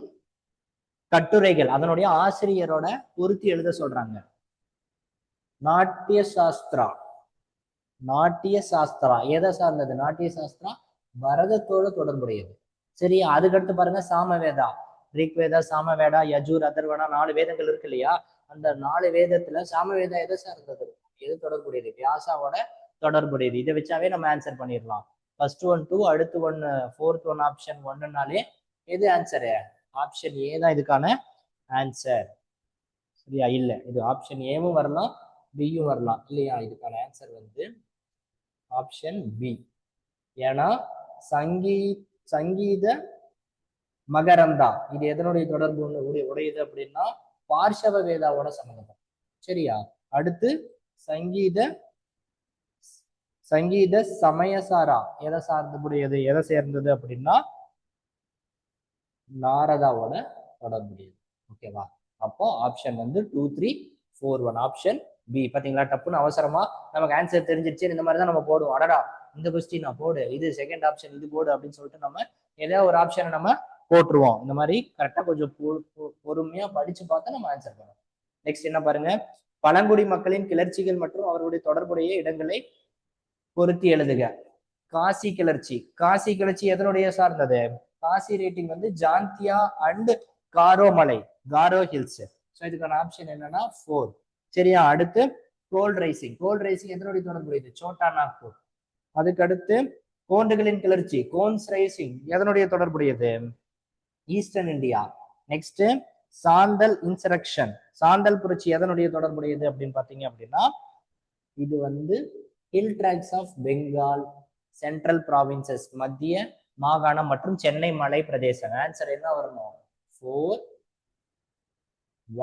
கட்டுரைகள் அதனுடைய ஆசிரியரோட பொருத்தி எழுத சொல்றாங்க. நாட்டிய சாஸ்திரா, நாட்டிய சாஸ்திரா எதை சார்ந்தது? நாட்டிய சாஸ்திரா பரதத்தோட தொடர்புடையது. சரி, அதுக்கடுத்து பாருங்க சாமவேதா, ரிக்வேதா, சாமவேதா, யஜூர், அதர்வனா, 4 வேதங்கள் இருக்கு இல்லையா? அந்த 4 வேதத்துல சாமவேதா எதை சார்ந்தது? எது தொடர்புடையது? வியாசாவோட தொடர்புடையது. இதை வச்சாவே நம்ம ஆன்சர் பண்ணிடலாம். ஃபர்ஸ்ட் ஒன் 2, அடுத்து ஒன்னு ஃபோர்த் ஒன் ஆப்ஷன் 1னாலே எது ஆன்சரு? ஆப்ஷன் ஏ தான் இதுக்கான ஆன்சர். சரியா? இல்ல, இது ஆப்ஷன் ஏவும் வரலாம், பியும் வரலாம் இல்லையா? இதுக்கான ஆன்சர் வந்து ஆப்ஷன் பி. ஏன்னா சங்கீத மகரந்தா இது எதனுடைய தொடர்பு உடையது அப்படின்னா பார்ஷவ வேதாவோட சம்பந்தம். சரியா? அடுத்து சங்கீத சமயசாரா எதை சார்ந்தது? எதை சேர்ந்தது அப்படின்னா நாரதாவோட தொடர்புடையது. ஓகேவா? அப்போ ஆப்ஷன் வந்து 2, 3, 4, 1 ஆப்ஷன் பி. பாத்தீங்களா, டப்புன்னு அவசரமா நமக்கு ஆன்சர் தெரிஞ்சிருச்சு. இந்த மாதிரி தான் நம்ம போடுவோம். அடடா, இந்த கொஸ்டின் நான் போடு, இது செகண்ட் ஆப்ஷன் இது போடு அப்படின்னு சொல்லிட்டு நம்ம ஏதாவது ஒரு ஆப்ஷனை நம்ம போட்டுருவோம். இந்த மாதிரி கரெக்டா கொஞ்சம் பொறுமையா படிச்சு பார்த்தா நம்ம ஆன்சர் பண்ணுவோம். நெக்ஸ்ட் என்ன பாருங்க, பழங்குடி மக்களின் கிளர்ச்சிகள் மற்றும் அவருடைய தொடர்புடைய இடங்களை பொருத்தி எழுதுக. காசி கிளர்ச்சி, காசி கிளர்ச்சி எதனுடைய சார்ந்தது? காசி ரேட்டிங் வந்து ஜாந்தியா அண்ட் காரோ மலை, காரோ ஹில்ஸ். ஸோ இதுக்கான ஆப்ஷன் என்னன்னா 4. சரியா? அடுத்து கோல்ட் ரைசிங், கோல்ட் ரைசிங் எதனுடைய தொடர்புடையது? சோட்டா நாக்பூர். அதுக்கு அடுத்து கோண்டுகளின் கிளர்ச்சி, கோன்ஸ் ரைசிங் எதனுடைய தொடர்புடையது? Eastern India. Next Santhal insurrection, Santhal புரட்சி எதனுடைய தொடர்புடையது அப்படின்னு பாத்தீங்க அப்படின்னா இது வந்து hill tracts of Bengal, central provinces, மத்திய மாகாணம் மற்றும் சென்னை மலை பிரதேசம். ஆன்சர் என்ன வரணும்? 4,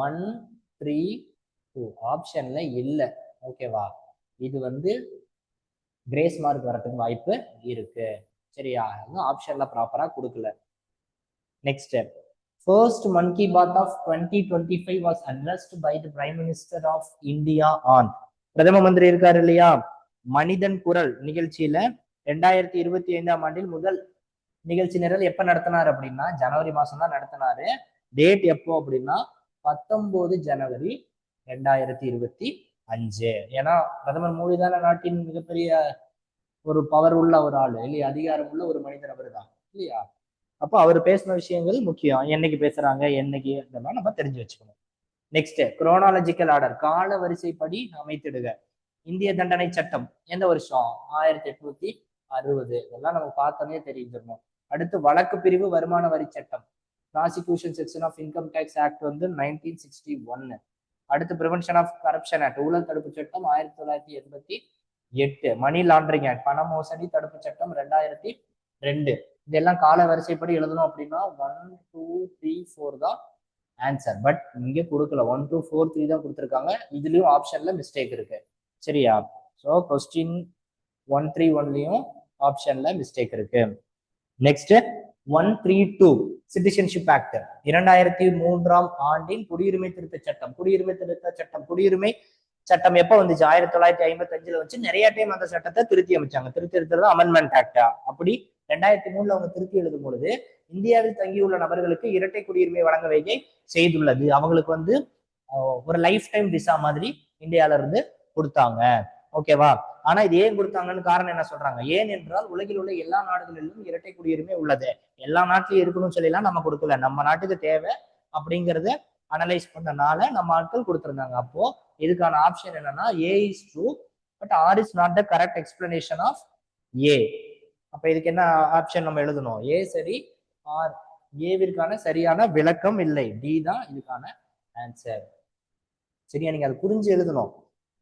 1, 3, 2 ஆப்ஷன்ல இல்ல. ஓகேவா? இது வந்து கிரேஸ் மார்க் வரதுக்கு வாய்ப்பு இருக்கு. சரியா? ஆப்ஷன்ல ப்ராப்பரா கொடுக்கல. Next, first Mann Ki Baat of 2025 was addressed by the Prime Minister of India on. பிரதம மந்திரி இருக்காரு இல்லையா, மனிதன் குரல் நிகழ்ச்சியில 2025ஆம் ஆண்டில் முதல் நிகழ்ச்சி நிரல் எப்ப நடத்தினார் அப்படின்னா ஜனவரி மாசம் தான் நடத்தினாரு. டேட் எப்போ அப்படின்னா 19 ஜனவரி 2025. ஏன்னா பிரதமர் மோடி தானே நாட்டின் மிகப்பெரிய ஒரு பவர் உள்ள ஒரு ஆளு இல்லையா, அதிகாரம் உள்ள ஒரு மனிதர் அவர் தான் இல்லையா. அப்போ அவர் பேசின விஷயங்கள் முக்கியம். என்னைக்கு பேசுறாங்க, என்னைக்கு, இதெல்லாம் நம்ம தெரிஞ்சு வச்சுக்கணும். நெக்ஸ்ட், குரோனாலஜிக்கல் ஆர்டர், கால வரிசைப்படி அமைத்திடுக. இந்திய தண்டனை சட்டம் எந்த வருஷம்? 1860. இதெல்லாம் நம்ம பார்த்தோன்னே தெரிஞ்சிடணும். அடுத்து வழக்கு பிரிவு வருமான வரி சட்டம், prosecution section of income tax act வந்து 1961. அடுத்து பிரிவென்ஷன் ஆஃப் கரப்ஷன் ஆக்ட், ஊழல் தடுப்பு சட்டம் 1988. மணி லாண்டரிங் ஆக்ட், பண மோசடி தடுப்பு சட்டம் 2002. இதெல்லாம் கால வரிசைப்படி எழுதணும் அப்படின்னா 1, 2, 3, 4 தான் ஆன்சர். பட் இங்க கொடுக்கல, 1, 2, 4, 3 தான் கொடுத்துருக்காங்க. இதுலயும் ஆப்ஷன்ல மிஸ்டேக் இருக்கு. சரியா? ஸோ கொஸ்டின் 1, 3, 1லயும் ஆப்ஷன்ல மிஸ்டேக் இருக்கு. நெக்ஸ்ட் 132 சிட்டிசன்ஷிப் ஆக்ட், 2003ஆம் ஆண்டின் குடியுரிமை திருத்த சட்டம். குடியுரிமை சட்டம் எப்ப வந்துச்சு? 1955 வச்சு நிறைய டைம் அந்த சட்டத்தை திருத்தி அமைச்சாங்க. திருத்தி அமெண்ட்மெண்ட் ஆக்டா. அப்படி 2003 அவங்க திருத்தி எழுதும் பொழுது இந்தியாவில் தங்கியுள்ள நபர்களுக்கு இரட்டை குடியுரிமை வழங்க வைகை செய்துள்ளது. அவங்களுக்கு வந்து ஒரு லைஃப் டைம் விசா மாதிரி இந்தியால இருந்து கொடுத்தாங்க. ஓகேவா? ஆனா இது ஏன் கொடுத்தாங்கன்னு காரணம் என்ன சொல்றாங்க? ஏன் என்றால் உலகில் உள்ள எல்லா நாடுகளிலும் இரட்டை குடியுரிமை உள்ளது, எல்லா நாட்டிலும் இருக்கணும்னு சொல்லலாம் நம்ம கொடுக்கல, நம்ம நாட்டுக்கு தேவை அப்படிங்கறத அனலைஸ் பண்ணனால நம்ம ஆட்கள் கொடுத்திருந்தாங்க. அப்போ இதுக்கான ஆப்ஷன் என்னன்னா A is true but R is not the correct explanation of A. அப்ப இதுக்கு என்ன ஆப்ஷன் நம்ம எழுதணும்? ஏ சரி, ஆர் ஏவிற்கான சரியான விளக்கம் இல்லை, டி தான் இதுக்கான ஆன்சர். சரியா? நீங்க அதை புரிஞ்சு எழுதணும்.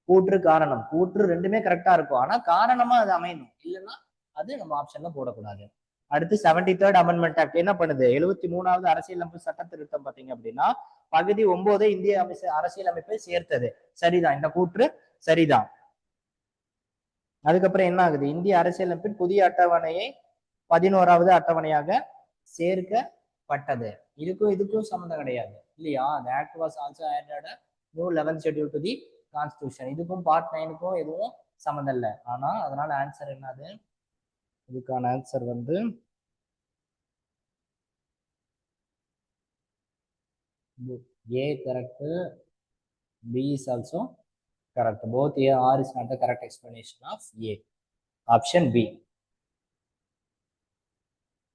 கூற்று காரணம், கூற்று ரெண்டுமே கரெக்டா இருக்கும், ஆனா காரணமா அது அமையணும், இல்லைன்னா அது நம்ம ஆப்ஷன்ல போடக்கூடாது. அடுத்து 73rd அமெண்ட்மெண்ட் ஆக்ட் என்ன பண்ணுது? 73வது அரசியலமைப்பு சட்ட திருத்தம் பாத்தீங்க அப்படின்னா பகுதி 9 இந்திய அரசியலமைப்பை சேர்த்தது. சரிதான், இந்த கூற்று சரிதான். அதுக்கப்புறம் என்ன ஆகுது? இந்திய அரசியலமைப்பின் புதிய அட்டவணையை 11வது அட்டவணையாக சேர்க்கப்பட்டது. இதுக்கும் சம்மந்தம் கிடையாது இல்லையா? The act was also added a new 11th schedule to the constitution. இதுக்கும் பார்ட் 9க்கும் எதுவும் சம்மந்தம் இல்லை. ஆனா அதனால ஆன்சர் என்னது? இதுக்கான ஆன்சர் வந்து A correct, B is also correct. Both A or is not the correct explanation of A. Option B.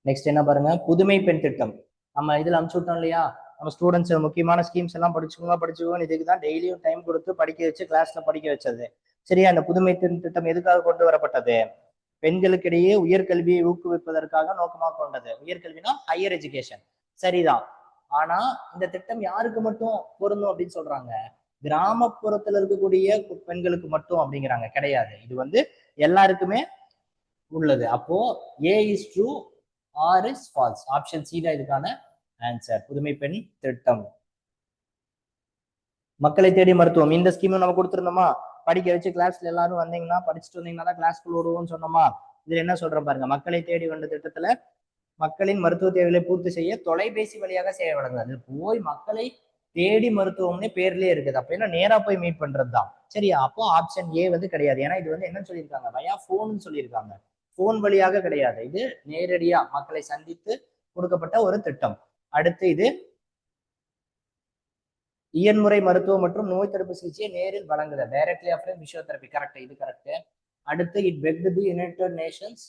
Next என்ன பாருங்க, புதுமை பெண் திட்டம். நம்ம இதுல அனுப்பிச்சு விட்டோம் இல்லையா, நம்ம ஸ்டூடெண்ட்ஸ் முக்கியமான ஸ்கீம்ஸ் எல்லாம் படிச்சுக்கோங்க இதுக்கு தான் டெய்லியும் டைம் கொடுத்து படிக்க வச்சு கிளாஸ்ல படிக்க வச்சது. சரியா, அந்த புதுமை பெண் திட்டம் எதுக்காக கொண்டு வரப்பட்டது? பெண்களுக்கிடையே உயர்கல்வியை ஊக்குவிப்பதற்காக நோக்கமாக கொண்டது. உயர்கல்வினா ஹையர் எஜுகேஷன், சரிதான். ஆனா இந்த திட்டம் யாருக்கு மட்டும் பொருந்தும் அப்படின்னு சொல்றாங்க? கிராமப்புறத்துல இருக்கக்கூடிய பெண்களுக்கு மட்டும் அப்படிங்கிறாங்க. கிடையாது, இது வந்து எல்லாருக்குமே உள்ளது. அப்போ A is true, R is false. Option C தான் இதுக்கான ஆன்சர், புதுமை பெண் திட்டம். மக்களை தேடி மருத்துவம், இந்த ஸ்கீமும் நம்ம கொடுத்துருந்தோமா? படிக்க வச்சு கிளாஸ்ல எல்லாரும் வந்தீங்கன்னா படிச்சுட்டு வந்தீங்கன்னா தான் கிளாஸ்க்குள்ள விடுவோம்னு சொன்னோமா? இதுல என்ன சொல்றோம் பாருங்க, மக்களை தேடி வந்த திட்டத்துல மக்களின் மருத்துவ தேவைகளை பூர்த்தி செய்ய தொலைபேசி வழியாக சேவை வழங்குது. போய் மக்களை தேடி மருத்துவம்னு பேர்லயே இருக்குது. அப்ப என்ன, நேரா போய் மீட் பண்றதுதான். சரியா, அப்போ ஆப்ஷன் ஏ வந்து கிடையாது. ஏன்னா இது வந்து என்ன சொல்லியிருக்காங்க, வயா போன் சொல்லியிருக்காங்க, போன் வழியாக கிடையாது. இது நேரடியா மக்களை சந்தித்து கொடுக்கப்பட்ட ஒரு திட்டம். அடுத்து இது இயன்முறை மருத்துவம் மற்றும் நோய் தடுப்பு சிகிச்சையை நேரில் வழங்குது, டைரக்ட்லி ஆஃப்டர் பிசியோதெரபி. கரெக்ட், இது கரெக்ட். அடுத்து it bagged the United Nations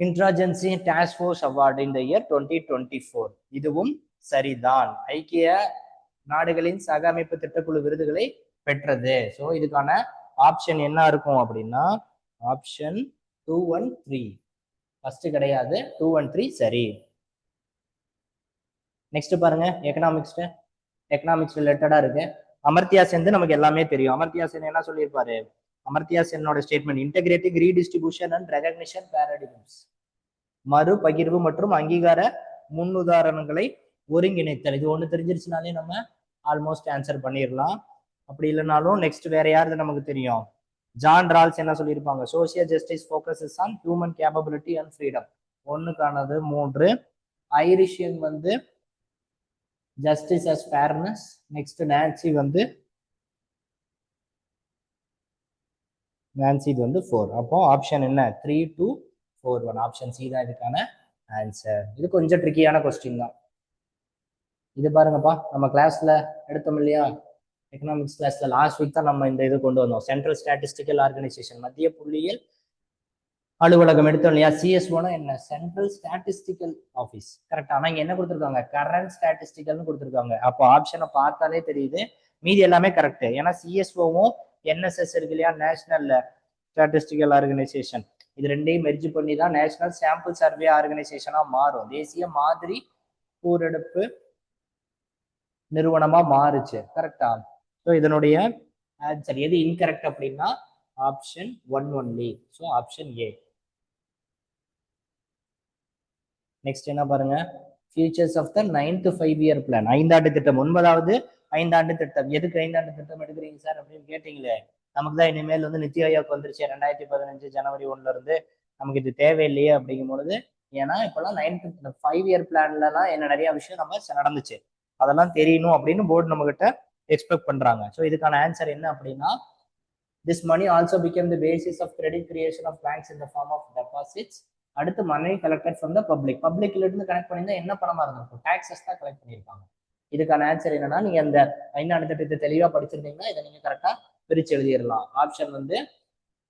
Interagency Task Force award இந்த இயர் 2024. இதுவும் சரிதான், ஐக்கிய நாடுகளின் சக அமைப்பு திட்டக்குழு விருதுகளை பெற்றது. ஸோ இதுக்கான ஆப்ஷன் என்ன இருக்கும் அப்படின்னா ஆப்ஷன் 2 1 3. ஃபர்ஸ்ட் கிடையாது, 2 1 3 சரி. நெக்ஸ்ட் பாருங்க, எக்கனாமிக்ஸ் ரிலேட்டடா இருக்கு. அமர்த்தியா சென் நமக்கு எல்லாமே தெரியும். அமர்த்தியா சென் என்ன சொல்லியிருப்பாரு? அமர்த்தியா சென்னோட statement, integrating redistribution and recognition paradigms, மறு பகிர்வு மற்றும் அங்கீகார முன்னுதாரணங்களை ஒருங்கிணைத்தல். இது ஒண்ணு தெரிஞ்சிருச்சுனாலே நம்ம ஆல்மோஸ்ட் ஆன்சர் பண்ணிடலாம். அப்படி இல்லைனாலும் நெக்ஸ்ட் வேற யாரு நமக்கு தெரியும்? ஜான் ரால்ஸ் என்ன சொல்லியிருப்பாங்க? Social justice focuses on human capability and freedom. ஒண்ணுக்கானது 3. ஐரிஷியன் வந்து justice as fairness. Next Nancy வந்து நான்சி இது வந்து 4. அப்போ ஆப்ஷன் என்ன? 3 2 4 1. ஆப்ஷன் சி தான் இதுக்கான ஆன்சர். இது கொஞ்சம் ட்ரிக்கியான கொஸ்டின் தான். இது பாருங்கப்பா, நம்ம கிளாஸ்ல எடுத்தோம் இல்லையா, எக்கனாமிக்ஸ் கிளாஸ்ல லாஸ்ட் வீக் தான் நம்ம இந்த இது கொண்டு வந்தோம். சென்ட்ரல் ஸ்டாட்டிஸ்டிக்கல் ஆர்கனைசேஷன், மத்திய புள்ளியியல் அலுவலகம் எடுத்தோம் இல்லையா. சிஎஸ்ஓனா என்ன? Central statistical office. கரெக்டா? ஆனா இங்க என்ன கொடுத்துருக்காங்க? கரண்ட் ஸ்டாட்டிஸ்டிக்கல்னு கொடுத்துருக்காங்க. அப்போ ஆப்ஷனை பார்த்தாலே தெரியுது மீதி எல்லாமே கரெக்ட். ஏன்னா சிஎஸ்ஓவும் என்எஸ்எஸ் இருக்கு இல்லையா, நேஷனல் ஸ்டாட்டிஸ்டிக்கல் ஆர்கனைசேஷன், இது ரெண்டையும் மெர்ஜ் பண்ணி தான் நேஷனல் சாம்பிள் சர்வே ஆர்கனைசேஷனா மாறும். தேசிய மாதிரி கூரெடுப்பு நிறுவனமா மாறுச்சு. கரெக்டா? ஸோ இதனுடைய ஆன்சர் எது இன்கரெக்ட் அப்படின்னா option 1 only. So option A. Next என்ன பாருங்க, features of the 9th 5-year plan, 5ஆண்டு திட்டம். 9வது 5ஆண்டு திட்டம். எதுக்கு 5ஆண்டு திட்டம் எடுக்கிறீங்க சார் அப்படின்னு கேட்டீங்களே, நமக்கு தான் இனிமேல் வந்து நித்தி ஆயோக் வந்துருச்சு 2015 ஜனவரி 1ல இருந்து. நமக்கு இது தேவையில்லையே அப்படிங்கும் பொழுது, ஏன்னா இப்பெல்லாம் 9th 5-year பிளான்லாம் என்ன நிறைய விஷயம் நம்ம நடந்துச்சு, அதெல்லாம் தெரியணும் அப்படின்னு போர்டு நம்ம கிட்ட எக்ஸ்பெக்ட் பண்றாங்க. ஸோ இதுக்கான ஆன்சர் என்ன அப்படின்னா this money also became the basis of credit creation of banks in the form of deposits. அடுத்து மணி கலெக்டட் ஃப்ரம் த பப்ளிக்ல இருந்து கனெக்ட் பண்ணியிருந்தா என்ன பணமா இருந்திருக்கும்? டாக்ஸஸ் தான் கலெக்ட் பண்ணியிருப்பாங்க. இதுக்கான ஆன்சர் என்னன்னா, நீங்க அந்த 5ஆண்டு திட்டத்தை தெளிவா படிச்சிருந்தீங்கன்னா இதை நீங்க கரெக்டா பிரிச்சு எழுதிடலாம். ஆப்ஷன் வந்து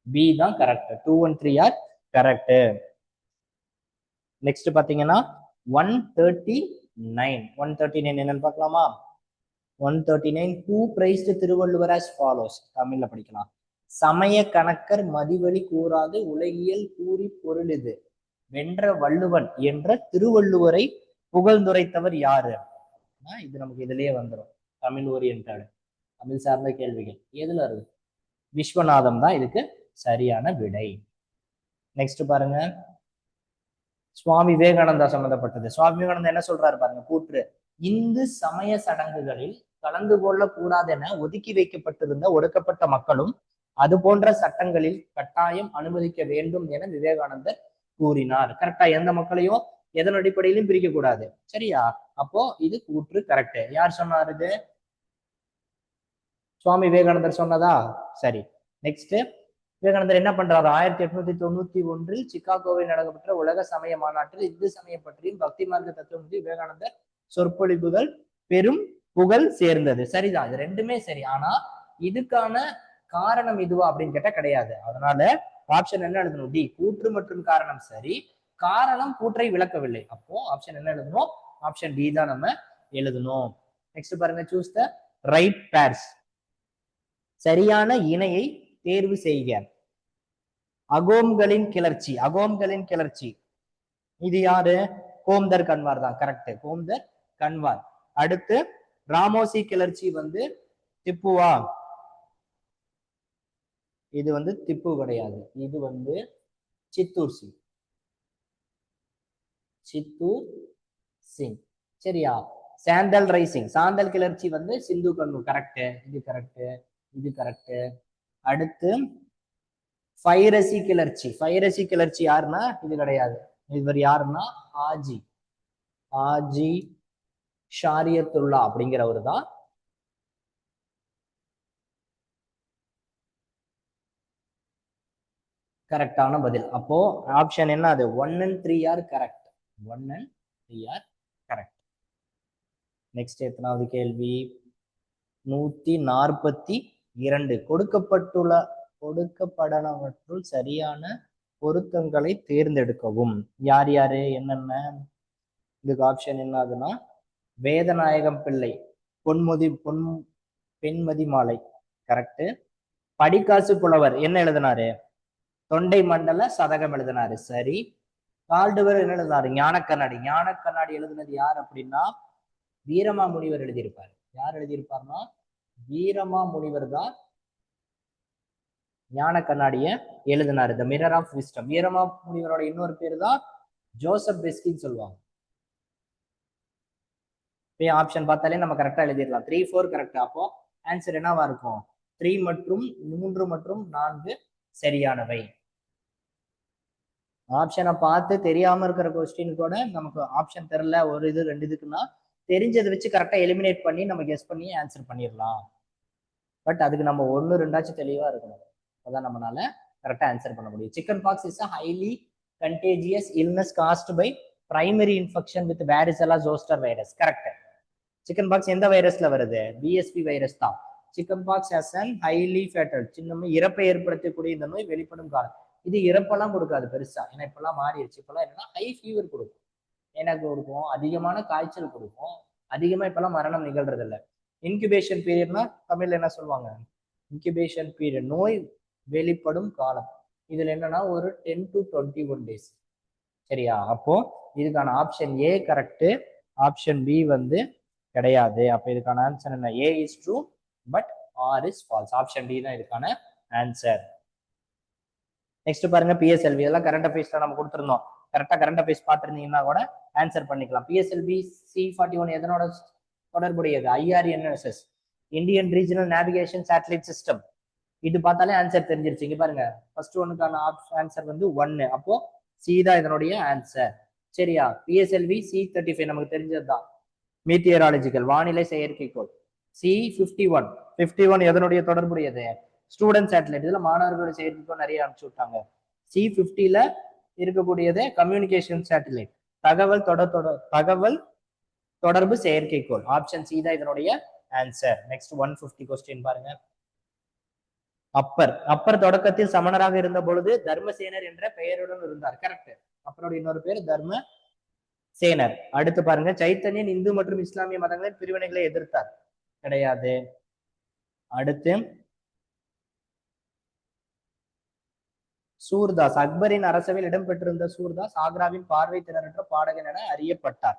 பி தான் கரெக்ட். 2 1 3 are correct. நெக்ஸ்ட் பாத்தீங்கன்னா 139 என்னன்னு பார்க்கலாமா? 139 who praised Thiruvalluvar as follows. தமிழ்ல படிக்கலாம். சமய கணக்கர் மதிவழி கூறாது உலகியல் கூறி பொருளிது வென்ற வள்ளுவன் என்ற திருவள்ளுவரை புகழ்ந்துரைத்தவர் யாரு? இது நமக்கு இதுலயே வந்துடும். தமிழ் ஓரியன்டட், தமிழ் சார்ந்த கேள்விகள் எதுல இருக்கு? விஸ்வநாதம் தான் இதுக்கு சரியான விடை. நெக்ஸ்ட் பாருங்க, சுவாமி விவேகானந்தா சம்பந்தப்பட்டது. சுவாமி விவேகானந்தா என்ன சொல்றாரு பாருங்க, கூற்று, இந்து சமய சடங்குகளில் கலந்து கொள்ள கூடாது என ஒதுக்கி வைக்கப்பட்டிருந்த ஒடுக்கப்பட்ட மக்களும் அது போன்ற சட்டங்களில் கட்டாயம் அனுமதிக்க வேண்டும் என விவேகானந்தர் கூறினார். கரெக்டா? எந்த மக்களையும் எதன் அடிப்படையிலும் பிரிக்க கூடாது. சரியா? அப்போ இது கூற்று கரெக்ட். யார் சொன்னார்? இது சுவாமி விவேகானந்தர் சொன்னதா? சரி. நெக்ஸ்ட் விவேகானந்தர் என்ன பண்றாரு? 1891 சிகாகோவில் நடைபெற்ற உலக சமய மாநாட்டில் இந்து சமயம் பற்றியும் பக்தி மார்க்க தத்துவம் பற்றி விவேகானந்தர் சொற்பொழிவுகள் பெரும் புகழ் சேர்ந்தது. சரிதான், இது ரெண்டுமே சரி. ஆனா இதுக்கான காரணம் இதுவா அப்படின்னு கேட்டா கிடையாது. அதனால ஆப்ஷன் என்ன எழுதணும்? டி, கூற்று மற்றும் காரணம் சரி, காரணம் கூற்றை விளக்கவில்லை. அப்போ ஆப்ஷன் என்ன எழுதணும்? ஆப்ஷன் டி தான் நம்ம எழுதணும். நெக்ஸ்ட் பாருங்க, சூஸ் த ரைட் பேர்ஸ். சரியான இணையை தேர்வு செய்க. அகோம்களின் கிளர்ச்சி, அகோம்களின் கிளர்ச்சி இது யாரு? கோம்தர் கன்வார் தான். கரெக்ட், கோம்தர் கன்வார். அடுத்து ராமோசி கிளர்ச்சி வந்து திப்புவா? இது வந்து திப்பு கிடையாது, இது வந்து சித்தூர் சிங். சித்தூர் சிங், சரியா? சாந்தல் ரைசிங், சாந்தல் கிளர்ச்சி வந்து சிந்து கன்னு. கரெக்ட், இது கரெக்ட், இது கரெக்ட். அடுத்து பைரசி கிளர்ச்சி, பைரசி கிளர்ச்சி யாருன்னா இது கிடையாது, இவர் யாருன்னா ஆஜி, ஆஜி ஷாரியத்துல்லா அப்படிங்கிறவர் தான். கரெக்டான பதில். அப்போ ஆப்ஷன் என்ன? அது 1 and 3 are correct. 1 and 3 are correct. Next எத்தனாவது கேள்வி? 142. கொடுக்கப்படனவற்றுள் சரியான பொருத்தங்களை தேர்ந்தெடுக்கவும். யார் யாரு, என்னென்ன? இதுக்கு ஆப்ஷன் என்ன ஆகுதுன்னா வேதநாயகம் பிள்ளை, பெண்மதி மாலை. கரெக்ட். படிக்காசு புலவர் என்ன எழுதினாரு? தொண்டை மண்டல சதகம் எழுதினாரு. சரி. கால்டுவர் என்ன எழுதினாரு? ஞான கண்ணாடி. ஞான கண்ணாடி எழுதினது யார் அப்படின்னா வீரமா முனிவர் எழுதியிருப்பாரு. யார் எழுதியிருப்பார்னா வீரமா முனிவர் தான் ஞான கண்ணாடிய எழுதினாரு. The mirror of wisdom. வீரமா முனிவரோட இன்னொரு பேர் தான் ஜோசப் பெஸ்கின்னு சொல்லுவாங்க. ஆப்ஷன் பார்த்தாலே நம்ம கரெக்டா எழுதிடலாம். 3, 4 கரெக்டா. அப்போ ஆன்சர் என்னவா இருக்கும்? 3 மற்றும் 3 மற்றும் 4 சரியானவை. ஆப்ஷனை பார்த்து தெரியாம இருக்கிற கொஸ்டின் கூட நமக்கு ஆப்ஷன் தெரியல, ஒரு இது 2 இதுக்குன்னா தெரிஞ்சதை வச்சு கரெக்டா எலிமினேட் பண்ணி நம்ம கெஸ் பண்ணி ஆன்சர் பண்ணிடலாம். பட் அதுக்கு நம்ம 1, 2 தெளிவா இருக்கணும். அதான் நம்மளால கரெக்டா ஆன்சர் பண்ண முடியும். Chicken box is a highly contagious illness caused by primary infection with varicella zoster virus. Correct. Chicken box எந்த வைரஸ்ல வருது? பிஎஸ்பி வைரஸ் தான். Chicken box as an highly fatal, சின்ன இறப்பை ஏற்படுத்தக்கூடிய இந்த நோய் வெளிப்படும் காலம். இது இறப்பெல்லாம் கொடுக்காது பெருசா, ஏன்னா இப்பெல்லாம் மாறிடுச்சு. இப்பெல்லாம் என்னன்னா ஹை ஃபீவர் கொடுக்கும், எனக்கு கொடுக்கும், அதிகமான காய்ச்சல் கொடுக்கும், அதிகமா இப்பெல்லாம் மரணம் நிகழ்றது இல்லை. இன்குபேஷன் பீரியட்னா தமிழ்ல என்ன சொல்லுவாங்க? இன்குபேஷன் பீரியட், நோய் வெளிப்படும் காலம். இதுல என்னன்னா ஒரு 10 to 21 days. சரியா? அப்போ இதுக்கான option A correct, option B வந்து கிடையாது. அப்ப இதுக்கான ஆன்சர் என்ன? A is true but R is false. Option D தான் இதுக்கான ஆன்சர். நெக்ஸ்ட் பாருங்க, பிஎஸ்எல்வி. இதெல்லாம் கரண்ட் அஃபேர்ஸ்ல நம்ம கொடுத்துருந்தோம். கரெக்டா கரண்ட் அஃபேர்ஸ் பார்த்துருந்தீங்கன்னா கூட ஆன்சர் பண்ணிக்கலாம். பிஎஸ்எல்வி C41 எதனோட தொடர்புடையது? IRNSS, Indian regional navigation satellite system. இது பார்த்தாலே ஆன்சர் தெரிஞ்சிருச்சு. இங்க பாருங்க, ஃபர்ஸ்ட் ஒன்னுக்கான ஆன்சர் வந்து 1. அப்போ சி தான் இதனுடைய ஆன்சர். சரியா? பிஎஸ்எல்வி C35 நமக்கு தெரிஞ்சதுதான், மீட்டியராலஜிக்கல், வானிலை செயற்கைக்கோள். C51 எதனுடைய தொடர்புடையது? Student satellite. இதுல மாணவர்களுடைய செயற்கைக்கோள் நிறைய அனுப்பிச்சு விட்டாங்க. C50ல இருக்கக்கூடியது கம்யூனிகேஷன் சேட்டலைட், தகவல் தொடர்பு செயற்கைக்கோள். ஆப்ஷன் சி தான் இதனுடைய ஆன்சர். நெக்ஸ்ட் 150 கொஸ்டின் பாருங்க. அப்பர் தொடக்கத்தில் சமணராக இருந்த பொழுது தர்மசேனர் என்ற பெயருடன் இருந்தார். கரெக்ட். அப்பருடைய இன்னொரு பேர் தர்மசேனர். அடுத்து பாருங்க, சைத்தன்யன் இந்து மற்றும் இஸ்லாமிய மதங்களின் பிரிவினைகளை எதிர்த்தார். கிடையாது. அடுத்து சூர்தாஸ், அக்பரின் அரசவையில் இடம்பெற்றிருந்த சூர்தாஸ் ஆக்ராவின் பார்வை திறனற்ற பாடகன் என அறியப்பட்டார்.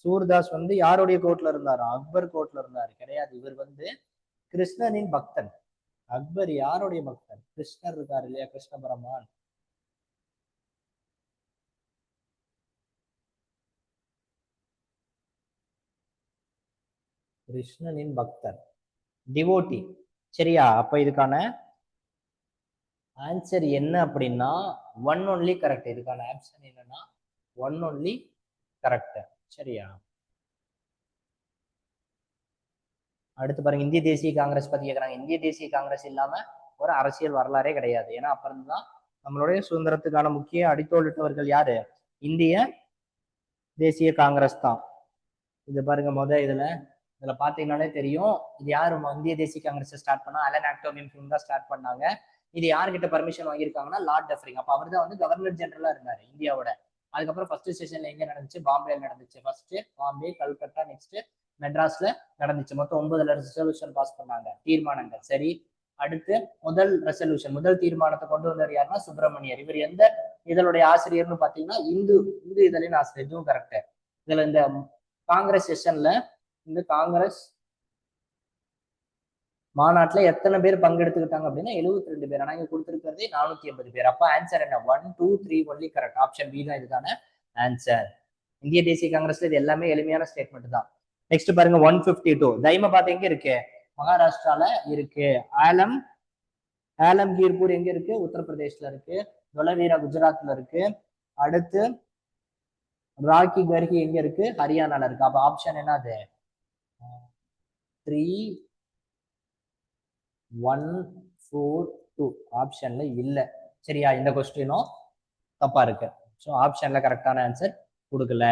சூர்தாஸ் வந்து யாருடைய கோர்ட்ல இருந்தாரு? அக்பர் கோர்ட்ல இருந்தாரு. கிடையாது. இவர் வந்து கிருஷ்ணனின் பக்தன். அக்பர் யாருடைய பக்தன்? கிருஷ்ணர் இருக்காரு இல்லையா, கிருஷ்ண பரமான். கிருஷ்ணனின் பக்தர், டிவோட்டி. சரியா? அப்ப இதுக்கான ஆன்சர் என்ன அப்படின்னா 1 only கரெக்ட். இதுக்கான ஆப்ஷன் என்னன்னா 1 only கரெக்ட். சரியா? அடுத்து பாருங்க, இந்திய தேசிய காங்கிரஸ் பத்தி கேக்குறாங்க. இந்திய தேசிய காங்கிரஸ் இல்லாம ஒரு அரசியல் வரலாறே கிடையாது. ஏன்னா அப்புறம் தான் நம்மளுடைய சுதந்திரத்துக்கான முக்கிய அடித்தோலிட்டவர்கள் யாரு? இந்திய தேசிய காங்கிரஸ் தான். இது பாருங்க இதுல பாத்தீங்கன்னாலே தெரியும். இது யாரு இந்திய தேசிய காங்கிரஸ் ஸ்டார்ட் பண்ணா? அலன் ஆக்டோ மிம்ஃபிங் தான் ஸ்டார்ட் பண்ணாங்க. இது யார்கிட்ட பர்மிஷன் வாங்கியிருக்காங்கன்னா லார்ட் டஃப்ரிங். அப்ப அவர் தான் வந்து கவர்னர் ஜெனரலா இருந்தாரு இந்தியாவோட. அதுக்கப்புறம் ஃபர்ஸ்ட் செஷன்ல எங்க நடந்துச்சு? பாம்பேல நடந்துச்சு. ஃபர்ஸ்ட் பாம்பே, கல்கத்தா, நெக்ஸ்ட் மெட்ராஸ்ல நடந்துச்சு. மொத்தம் 9 ரெசல்யூஷன் பாஸ் பண்ணாங்க, தீர்மானங்கள். சரி, அடுத்து முதல் தீர்மானத்தை கொண்டு வந்தவர் யாருன்னா சுப்பிரமணியர். இவர் எந்த இதழுடைய ஆசிரியர்னு பாத்தீங்கன்னா இந்து இதழின் ஆசிரியர். இதுவும் கரெக்ட். இதுல இந்த காங்கிரஸ் செஷன்ல இந்த காங்கிரஸ் மாநாட்டுல எத்தனை பேர் பங்கெடுத்துக்கிட்டாங்க அப்படின்னா 72 பேர். ஆனா இங்க கொடுத்திருக்கிறது 480 பேர். அப்ப ஆன்சர் என்ன? 1, 2, 3 ஒன்லி கரெக்ட். ஆப்ஷன் பி தான் இதுக்கான ஆன்சர். இந்திய தேசிய காங்கிரஸ்ல இது எல்லாமே எளிமையான ஸ்டேட்மெண்ட் தான். நெக்ஸ்ட் பாருங்க 152. தைமபாத் எங்க இருக்கு? மகாராஷ்டிரால இருக்கு. ஆலம்கீர்பூர் எங்க இருக்கு? உத்தரப்பிரதேஷ்ல இருக்கு. தொலவீரா குஜராத்ல இருக்கு. அடுத்து ராக்கி கர்கி எங்க இருக்கு? ஹரியானால இருக்கு. அப்ப ஆப்ஷன் என்னது? 3, 1, 4, 2 ஆப்ஷன்ல இல்ல. சரியா? இந்த கொஸ்டினும் தப்பா இருக்கு. ஸோ ஆப்ஷன்ல கரெக்டான ஆன்சர் கொடுக்கல.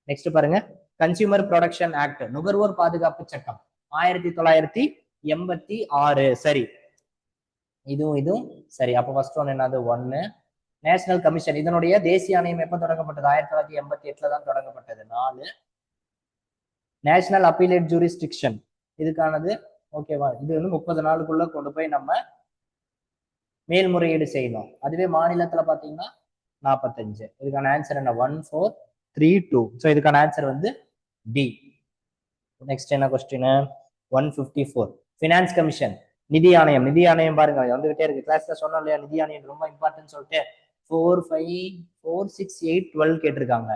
நெக்ஸ்ட் பாருங்க, கன்சியூமர் ப்ரொடக்ஷன் ஆக்ட், நுகர்வோர் பாதுகாப்பு சட்டம் 1986. சரி, இதுவும் சரி. அப்ப ஃபர்ஸ்ட் ஒன் என்னது? 1. நேஷனல் கமிஷன், இதனுடைய தேசிய ஆணையம் எப்ப தொடங்கப்பட்டது? 1988 தான் தொடங்கப்பட்டது. 4. நேஷனல் அப்பீலேட் ஜூரிஸ்டிக்ஷன், இதுக்கானது ஓகேவா? இது வந்து 30 நாளுக்குள்ள கொண்டு போய் நம்ம மேல்முறையீடு செய்யணும். அதுவே மாநிலத்துல பாத்தீங்கன்னா 45. இதுக்கான ஆன்சர் என்ன? 1, 4, 3, 2. ஸோ இதுக்கான ஆன்சர் வந்து டி. நெக்ஸ்ட் என்ன கொஸ்டின்? 154. ஃபினான்ஸ் கமிஷன், நிதி ஆணையம் பாருங்க வந்துகிட்டே இருக்கு. கிளாஸ்ல சொன்னோம் இல்லையா, நிதி ஆணையம் ரொம்ப இம்பார்ட்டன்ட் சொல்லிட்டு 4, 5, 4, 6, 8, 12 கேட்டிருக்காங்க.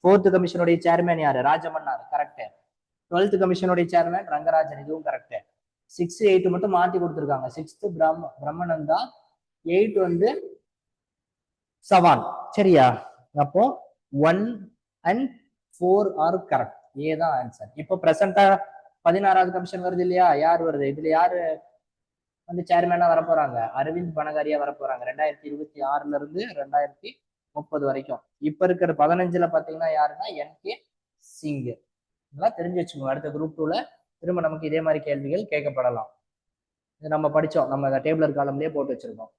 4th கமிஷனுடைய சேர்மேன் யாரு? ராஜமன்னார். கரெக்ட். 12th கமிஷனுடைய சேர்மேன் ரங்கராஜன். இதுவும் கரெக்ட். 6, 8 மட்டும் மாத்தி கொடுத்துருக்காங்க. 6th பிரம்மனந்தா, 8 வந்து சவான். சரியா? அப்போ 1 and 4 ஆர் கரெக்ட். ஏ தான் ஆன்சர். இப்போ பிரசண்டா 16வது கமிஷன் வருது இல்லையா? யார் வருது? இதுல யாரு வந்து சேர்மேனா வரப்போறாங்க? அரவிந்த் பனகாரியா வரப்போறாங்க. 2026 இருந்து 2030 வரைக்கும். இப்ப இருக்கிற 15ல பாத்தீங்கன்னா யாருன்னா என்.கே. சிங். இதெல்லாம் தெரிஞ்சு வச்சுக்கோங்க. அடுத்த குரூப் 2ல திரும்ப நமக்கு இதே மாதிரி கேள்விகள் கேட்கப்படலாம். இது நம்ம படிச்சோம், நம்ம டேபிளர் காலம்லயே போட்டு வச்சிருக்கோம்.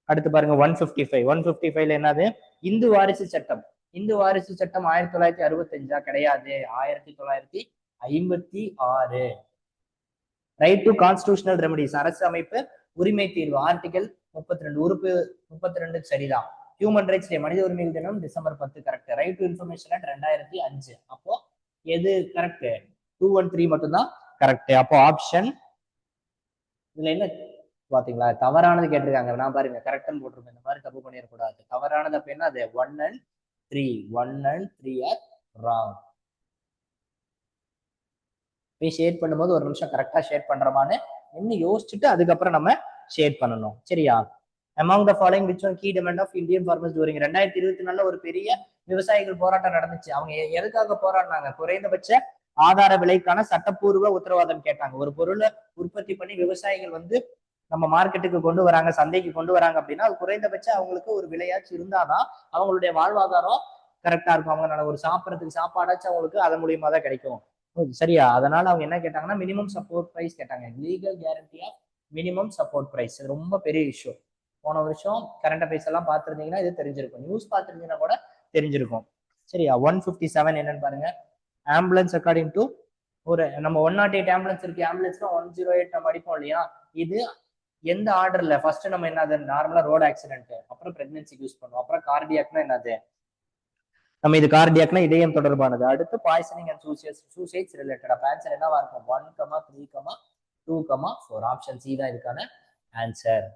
அடுத்து பாருங்க 155. 155ல என்னது? இந்து வாரிசு சட்டம். 1965 கிடையாது, 1956. ரைட் டு கான்ஸ்டிடியூஷனல் ரெமடிஸ், அரசு அமைப்பு உரிமை தீர்வு, ஆர்டிகல் 32. உறுப்பு 32 சரிதான். ஹியூமன் ரைட்ஸ் டே, மனித உரிமைகள் தினம் December 10 correct. Right to information at 2005. அப்போ எது கரெக்ட்? 2, 1, 3 மட்டும்தான் கரெக்ட். அப்போ ஆப்ஷன் இதுல என்ன பாத்தீங்களா? தவறானது கேட்டிருக்காங்க. நான் பாருங்க கரெக்ட்னு போட்டிருப்பேன். இந்த மாதிரி தப்பு பண்ணிடக்கூடாது. தவறானது அப்ப என்ன? அது 1 and 3. 1 and 3 R wrong. போய் ஷேட் பண்ணும்போது ஒரு நிமிஷம் கரெக்டா ஷேட் பண்றோமான்னு இன்னும் யோசிச்சுட்டு அதுக்கப்புறம் நம்ம ஷேட் பண்ணணும். சரியா? among the following which one key demand of Indian farmers during 2024 ஒரு பெரிய விவசாயிகள் போராட்டம் நடந்துச்சு. அவங்க எதுக்காக போராடினாங்க? குறைந்தபட்ச ஆதார விலைக்கான சட்டப்பூர்வ உத்தரவாதம் கேட்டாங்க. ஒரு பொருளை உற்பத்தி பண்ணி விவசாயிகள் வந்து நம்ம மார்க்கெட்டுக்கு கொண்டு வராங்க, சந்தைக்கு கொண்டு வராங்க அப்படின்னா அது குறைந்தபட்சம் அவங்களுக்கு ஒரு விலையாச்சு இருந்தாதான் அவங்களுடைய வாழ்வாதாரம் கரெக்டா இருக்கும். அவங்களால ஒரு சாப்பிட்றதுக்கு சாப்பாடாச்சும் அவங்களுக்கு அதன் மூலியமா தான் கிடைக்கும். சரியா? அதனால அவங்க என்ன கேட்டாங்கன்னா மினிமம் சப்போர்ட் பிரைஸ் கேட்டாங்க. Legal guarantee of minimum support price. இது ரொம்ப பெரிய இஷ்யூ. போன வருஷம் கரண்ட் அஃபேர்ஸ் எல்லாம் பார்த்துருந்தீங்கன்னா இது தெரிஞ்சிருக்கும். நியூஸ் பார்த்துருந்தீங்கன்னா கூட தெரிஞ்சிருக்கும். சரியா? 157 என்னன்னு பாருங்க. ஆம்புலன்ஸ் அக்கார்டிங் டு ஒரு நம்ம 108 ஆம்புலன்ஸ் இருக்கு. ஆம்புலன்ஸ்னா 108 நம்ம அடிப்போம் இல்லையா? இது எந்த ஆர்டர்ல? ஃபர்ஸ்ட் நம்ம என்னது? நார்மலா ரோடு ஆக்சிடென்ட், அப்புறம் பிரெக்னன்சிக்கு யூஸ் பண்ணுவோம், அப்புறம் கார்டியாக்னா என்னது? நம்ம இது கார்டியாக்னா இதயம் தொடர்பானது. அடுத்து பாய்சனிங் அண்ட் சூசைட்ஸ் ரிலேட்டட். அப்ப ஆன்சர் என்னவா இருக்கும்? 1, 3, 2, 4. ஆப்ஷன் சி தான் இதுக்கான ஆன்சர்.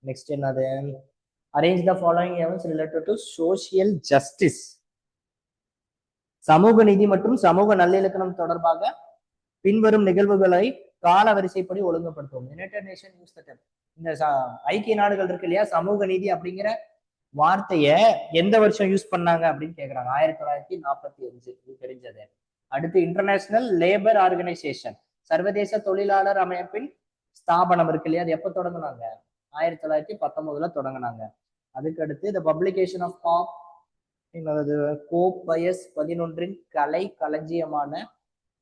நெக்ஸ்ட் என்னது? Arrange the following Evans related to social justice. சமூக நீதி மற்றும் சமூக நல்லிணக்கம் தொடர்பாக பின்வரும் நிகழ்வுகளை கால வரிசைப்படி ஒழுங்குபடுத்துவோம். United Nation use the term. இந்த ஐக்கிய நாடுகள் இருக்கு இல்லையா, சமூக நீதி அப்படிங்கிற வார்த்தைய எந்த வருஷம் யூஸ் பண்ணாங்க அப்படின்னு கேக்குறாங்க. 1945. இது தெரிஞ்சது. அடுத்து இன்டர்நேஷனல் லேபர் ஆர்கனைசேஷன், சர்வதேச தொழிலாளர் அமைப்பின் ஸ்தாபனம் இருக்கு இல்லையா, அது எப்ப தொடங்குனாங்க? 1919 தொடங்கினாங்க. அதுக்கு அடுத்து த பப்ளிகேஷன் ஆஃப் பாப் கோப் பயஸ் 11 கலை களஞ்சியமான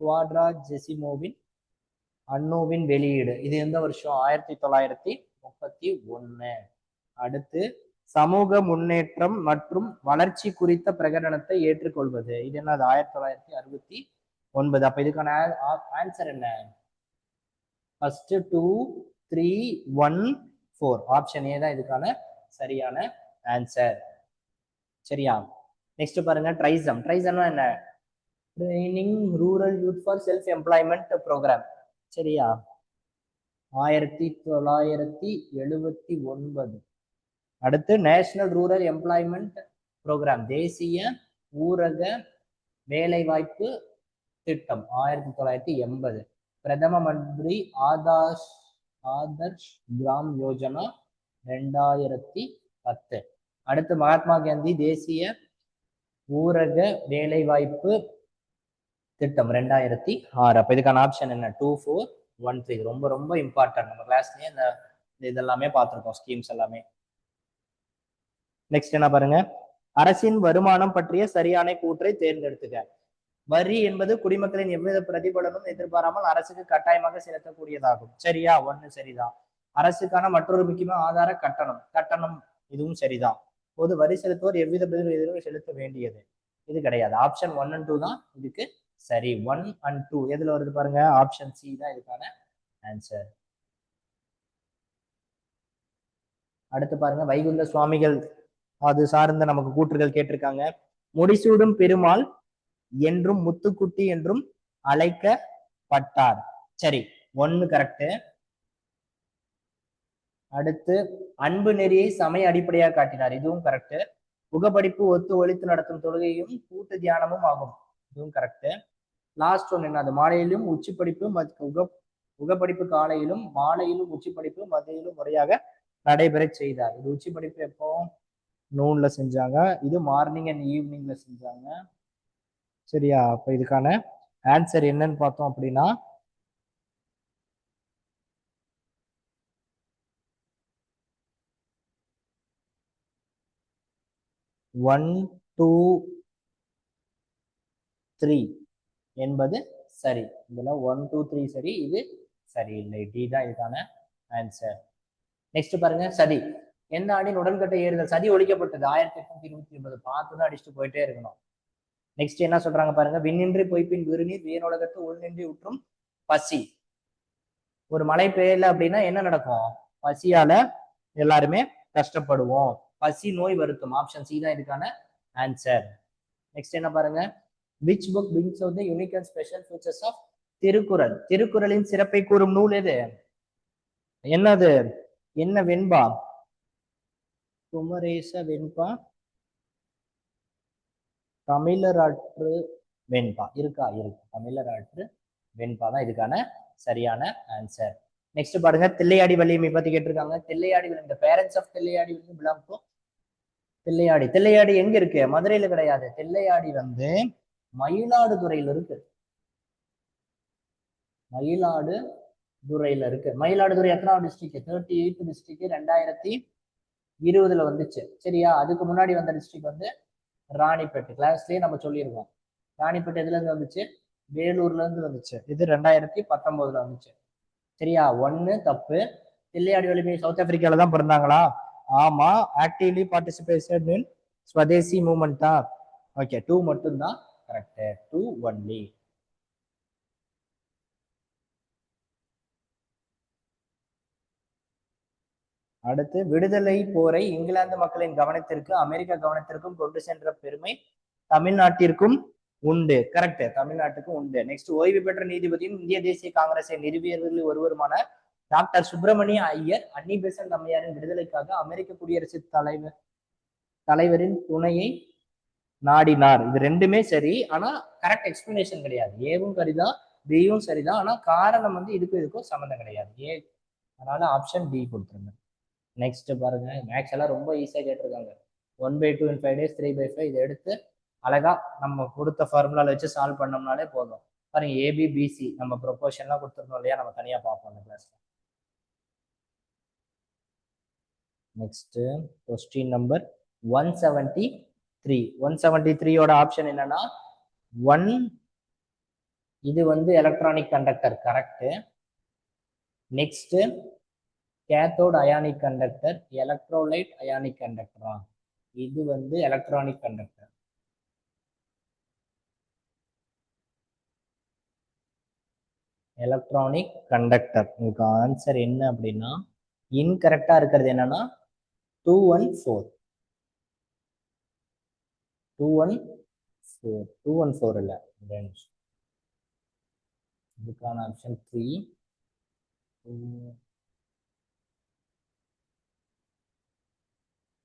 குவாட்ரா ஜெசிமோவின் அன்னோவின் வெளியீடு. இது எந்த வருஷம்? 1931. அடுத்து சமூக முன்னேற்றம் மற்றும் வளர்ச்சி குறித்த பிரகடனத்தை ஏற்றுக்கொள்வது. இது என்னது? 1969. அப்ப இதுக்கான ஆன்சர் என்ன? ஃபர்ஸ்ட் 2 3 1 4. ஆப்ஷன் ஏ தான் இதுக்கான சரியான ஆன்சர். சரியா? நெக்ஸ்ட் பாருங்க, ட்ரைசம். ட்ரைசம்னா என்ன? Training rural youth for self employment programme. சரியா? 1979. அடுத்து நேஷனல் ரூரல் எம்ப்ளாய்மெண்ட் ப்ரோக்ராம், தேசிய ஊரக வேலைவாய்ப்பு திட்டம், 1980. பிரதம மந்திரி ஆதர்ஷ் கிராம் யோஜனா, 2010. அடுத்து மகாத்மா காந்தி தேசிய ஊரக வேலைவாய்ப்பு திட்டம், 2006. அப்ப இதுக்கான ஆப்ஷன் என்ன? 2 4 1 3. ரொம்ப ரொம்ப இம்பார்ட்டன்ட். நம்ம கிளாஸ்லயே இந்த இதெல்லாமே பார்த்திருக்கோம், ஸ்கீம்ஸ் எல்லாமே. நெக்ஸ்ட் என்ன பாருங்க, அரசின் வருமானம் பற்றிய சரியான கூற்றை தேர்ந்தெடுத்துக்க. வரி என்பது குடிமக்களின் எவ்வித பிரதிபலனும் எதிர்பாராமல் அரசுக்கு கட்டாயமாக செலுத்தக்கூடியதாகும். சரியா? 1 சரிதான். அரசுக்கான மற்றொரு முக்கியமான ஆதார கட்டணம், இதுவும் சரிதான். பொது வரி செலுத்துவோர் எவ்வித எதிரும் செலுத்த வேண்டியது, இது கிடையாது. ஆப்ஷன் 1 and 2 தான் இதுக்கு சரி. 1 and 2 எதுல வருது பாருங்க? ஆப்ஷன் சி தான் இதுக்கான ஆன்சர். அடுத்து பாருங்க, வைகுந்த சுவாமிகள் அது சார்ந்த நமக்கு கூற்றுகள் கேட்டிருக்காங்க. முடிசூடும் பெருமாள் என்றும் முத்துக்குட்டி என்றும் அழைக்கப்பட்டார். சரி, 1 கரெக்ட். அடுத்து அன்பு நெறியை சமய அடிப்படையாக காட்டினார், இதுவும் கரெக்ட். புகப்படிப்பு ஒத்து ஒழித்து நடத்தும் தொழுகையும் கூட்டு தியானமும் ஆகும், இதுவும் கரெக்ட். லாஸ்ட் ஒன் என்னது? மாலையிலும் உச்சி படிப்பு புகப்படிப்பு காலையிலும் மாலையிலும் உச்சி படிப்பு மதியிலும் முறையாக நடைபெற செய்தார். இது உச்சி படிப்பு எப்போ? நூன்ல செஞ்சாங்க. இது மார்னிங் அண்ட் ஈவினிங்ல செஞ்சாங்க. சரியா? அப்ப இதுக்கான ஆன்சர் என்னன்னு பார்த்தோம் அப்படின்னா, ஒன் 2 3 என்பது சரி. இதுல 1 2 3 சரி, இது சரியில்லை. டி தான் இதுக்கான ஆன்சர். நெக்ஸ்ட் பாருங்க, சதி. எந்த ஆண்டின் உடன்கட்டை ஏறுதல்? சதி ஒழிக்கப்பட்டது 1829. பார்த்துதான் அடிச்சுட்டு போயிட்டே இருக்கணும். நெக்ஸ்ட் என்ன சொல்றாங்க பாருங்க, விண்ணின்றி பொய்ப்பின் விருநீர் வியனுலகத்து உள்நின்றி உற்றும் பசி. ஒரு மழை பெய்யல அப்படின்னா என்ன நடக்கும்? பசியால எல்லாருமே கஷ்டப்படுவோம். பசி நோய் வருத்தும். ஆப்ஷன் சி தான் இதுக்கான ஆன்சர். நெக்ஸ்ட் என்ன பாருங்க, which book brings out the unique and special features of Thirukkural? திருக்குறளின் சிறப்பை கூறும் நூல் எது? என்னது? என்ன வெண்பா? குமரேச வெண்பா, தமிழராற்று வெண்பா இருக்கா? இருக்கு. தமிழராற்று வெண்பா தான் இதுக்கான சரியான ஆன்சர். நெக்ஸ்ட் பாருங்க, தில்லையாடி வள்ளியம்மை பத்தி கேட்டிருக்காங்க. தில்லையாடி வள்ளி, பேரண்ட்ஸ் ஆஃப் தில்லையாடி வந்து பிலாங் டு தில்லையாடி. தில்லையாடி எங்க இருக்கு? மதுரையில கிடையாது. தில்லையாடி வந்து மயிலாடுதுறையில இருக்கு. மயிலாடுதுறையில இருக்கு. மயிலாடுதுறை எத்தனாவது டிஸ்ட்ரிக்ட்? 38th district. 2020 வந்துச்சு. சரியா? அதுக்கு முன்னாடி வந்த டிஸ்ட்ரிக்ட் வந்து ராணிப்பேட்டை. கிளாஸ்லயே நம்ம சொல்லியிருக்கோம். ராணிப்பேட்டை எதுல இருந்து வந்துச்சு? வேலூர்ல இருந்து வந்துச்சு. இது 2019 வந்துச்சு. சரியா? 1 தப்பு. தில்லையாடி வலிமை சவுத் ஆப்பிரிக்கால தான் பிறந்தாங்களா? ஆமா. ஆக்டிவ்லி பார்ட்டிசிபேஷன் இன் ஸ்வதேசி மூவ்மெண்டா? ஓகே, 2 மட்டும் தான் கரெக்ட். 2 ஒன்லி. அடுத்து, விடுதலை போரை இங்கிலாந்து மக்களின் கவனத்திற்கு அமெரிக்க கவனத்திற்கும் கொண்டு சென்ற பெருமை தமிழ்நாட்டிற்கும் உண்டு. கரெக்ட், தமிழ்நாட்டுக்கும் உண்டு. நெக்ஸ்ட், ஓய்வு பெற்ற நீதிபதியும் இந்திய தேசிய காங்கிரஸை நிறுவியவர்களில் ஒருவருமான டாக்டர் சுப்பிரமணிய ஐயர் அன்னி பெசன்ட் அம்மையாரின் விடுதலைக்காக அமெரிக்க குடியரசுத் தலைவரின் துணையை நாடினார். இது ரெண்டுமே சரி, ஆனா கரெக்ட் எக்ஸ்பிளனேஷன் கிடையாது. ஏவும் சரிதான், பியும் சரிதான், ஆனா காரணம் வந்து இதுக்கும் சம்மந்தம் கிடையாது. ஏ, அதனால ஆப்ஷன் டி கொடுத்துருங்க. நெக்ஸ்ட் பாருங்க, மேக்ஸ் எல்லாம் ரொம்ப ஈஸியா கேட்டிருக்காங்க. 1/2 in 5 days, 3/5 இதை எடுத்து அழகா நம்ம கொடுத்த ஃபார்முலால வச்சு சால்வ் பண்ணோம்னாலே போதும். பாருங்க, ஏபிபிசி நம்ம ப்ரொபோர்ஷன்லாம் கொடுத்துருந்தோம் இல்லையா, நம்ம தனியா பார்ப்போம் அந்த கிளாஸ்ல. Next question number 173. 173 ஓட ஆப்ஷன் என்னன்னா 1, இது வந்து electronic conductor correct. Next cathode ionic conductor, electrolyte ionic கண்டக்டரா, இது வந்து எலக்ட்ரானிக் கண்டக்டர். Electronic conductor. உங்களுக்கு ஆன்சர் என்ன அப்படின்னா இன்கரெக்டா இருக்கிறது என்னன்னா 214. 214 214 இல்ல, இதுக்கான option 3.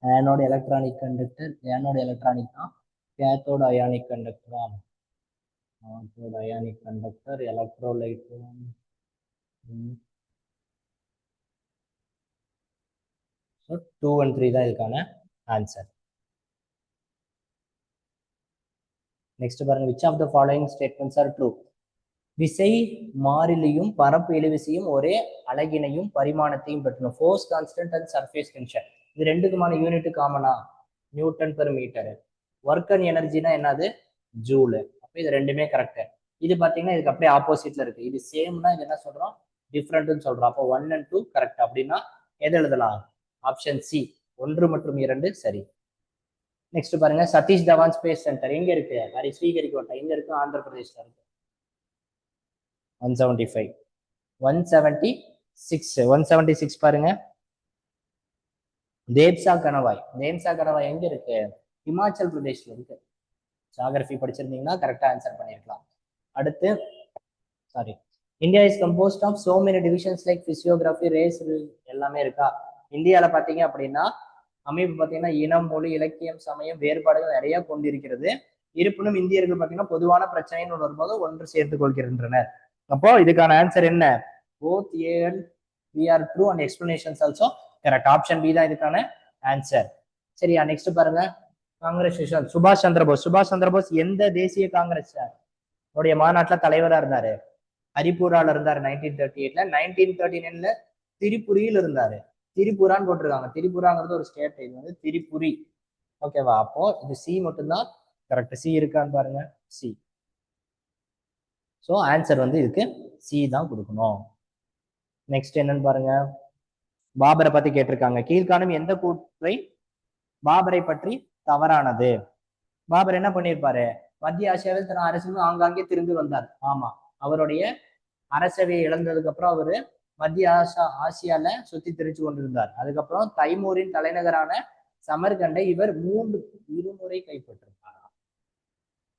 Anode electronic conductor, anode electronic தான். கேத்தோட் அயானிக் கண்டக்டரா, கேத்தோட் அயானிக் கண்டக்டர், எலக்ட்ரோலைட். 213 தான் இதுக்கான ஆன்சர். நெக்ஸ்ட் பாருங்க, which of the following statements are true? விசை மாறிலியும் பரப்பு இழுவிசையும் ஒரே அலகினையும் பரிமாணத்தையும் பெற்றணும். Force constant and surface tension, இது ரெண்டுக்குமான யூனிட் காமனா newton per metre. Work and எனர்ஜினா என்னது ஜூல். அப்ப இது ரெண்டுமே கரெக்ட். இது பாத்தீங்கன்னா இதுக்கு அப்படியே ஆப்போசிட்ல இருக்கு. இது சேம்னா இது என்ன சொல்றோம் டிஃப்ரெண்ட்னு சொல்றோம். அப்போ 1 and 2 கரெக்ட். அப்படின்னா எது எழுதலாம்? ஆப்ஷன் சி 1 மற்றும் 2 சரி. நெக்ஸ்ட் பாருங்க, சதீஷ் தவான் ஸ்பேஸ் சென்டர் எங்க இருக்கு? ஹரி ஸ்ரீஹரிகோட்டா எங்க இருக்கு? ஆந்திர பிரதேஷ்ல இருக்கு. 175. 176. 176 பாருங்க, தேப்சா கணவாய். தேப்சா கணவாய் எங்க இருக்கு? ஹிமாச்சல் பிரதேஷ்ல இருக்கு. ஜியோகிராஃபி படிச்சிருந்தீங்கன்னா கரெக்டா ஆன்சர் பண்ணிருக்கலாம். அடுத்து sorry, India is composed of so many divisions like physiography, race எல்லாமே இருக்கா? இந்தியாவில் பார்த்தீங்க அப்படின்னா அமைப்பு பார்த்தீங்கன்னா இனம், மொழி, இலக்கியம், சமயம் வேறுபாடுகள் நிறைய கொண்டிருக்கிறது. இருப்பினும் இந்தியர்கள் பார்த்தீங்கன்னா பொதுவான பிரச்சனைன்னு வரும்போது ஒன்று சேர்த்து கொள்கின்றனர். அப்போ இதுக்கான ஆன்சர் என்ன? both A and B are true and explanations also correct. Option B தான் இதுக்கான ஆன்சர். சரியா? நெக்ஸ்ட் பாருங்க, காங்கிரஸ் சுபாஷ் சந்திர போஸ். சுபாஷ் சந்திர போஸ் எந்த தேசிய காங்கிரஸ் உடைய மாநாட்டில் தலைவரா இருந்தாரு? ஹரிபூரால இருந்தாரு 1938ல. 1939ல திரிபுரியில் இருந்தாரு. திரிபுரான்னு போட்டிருக்காங்க. திரிபுராங்கிறது ஒரு ஸ்டேட், இது வந்து திரிபுரி. ஓகேவா? அப்போ இது சி மட்டும்தான் கரெக்ட். சி இருக்கான்னு பாருங்க, சி. ஸோ ஆன்சர் வந்து இதுக்கு சி தான் கொடுக்கணும். நெக்ஸ்ட் என்னன்னு பாருங்க, பாபரை பத்தி கேட்டிருக்காங்க. கீழ்காணும் எந்த கூற்றை பாபரை பற்றி தவறானது? பாபர் என்ன பண்ணியிருப்பாரு? மத்திய ஆசியாவில் தன் அரசு ஆங்காங்கே திரும்பி வந்தார். ஆமா, அவருடைய அரசவையை இழந்ததுக்கு அப்புறம் அவரு மத்திய ஆசியால சுத்தி திரிச்சு கொண்டிருந்தார். அதுக்கப்புறம் தைமூரின் தலைநகரான சமர்கண்டை இவர் இருமுறை கைப்பற்றிருப்பாரா?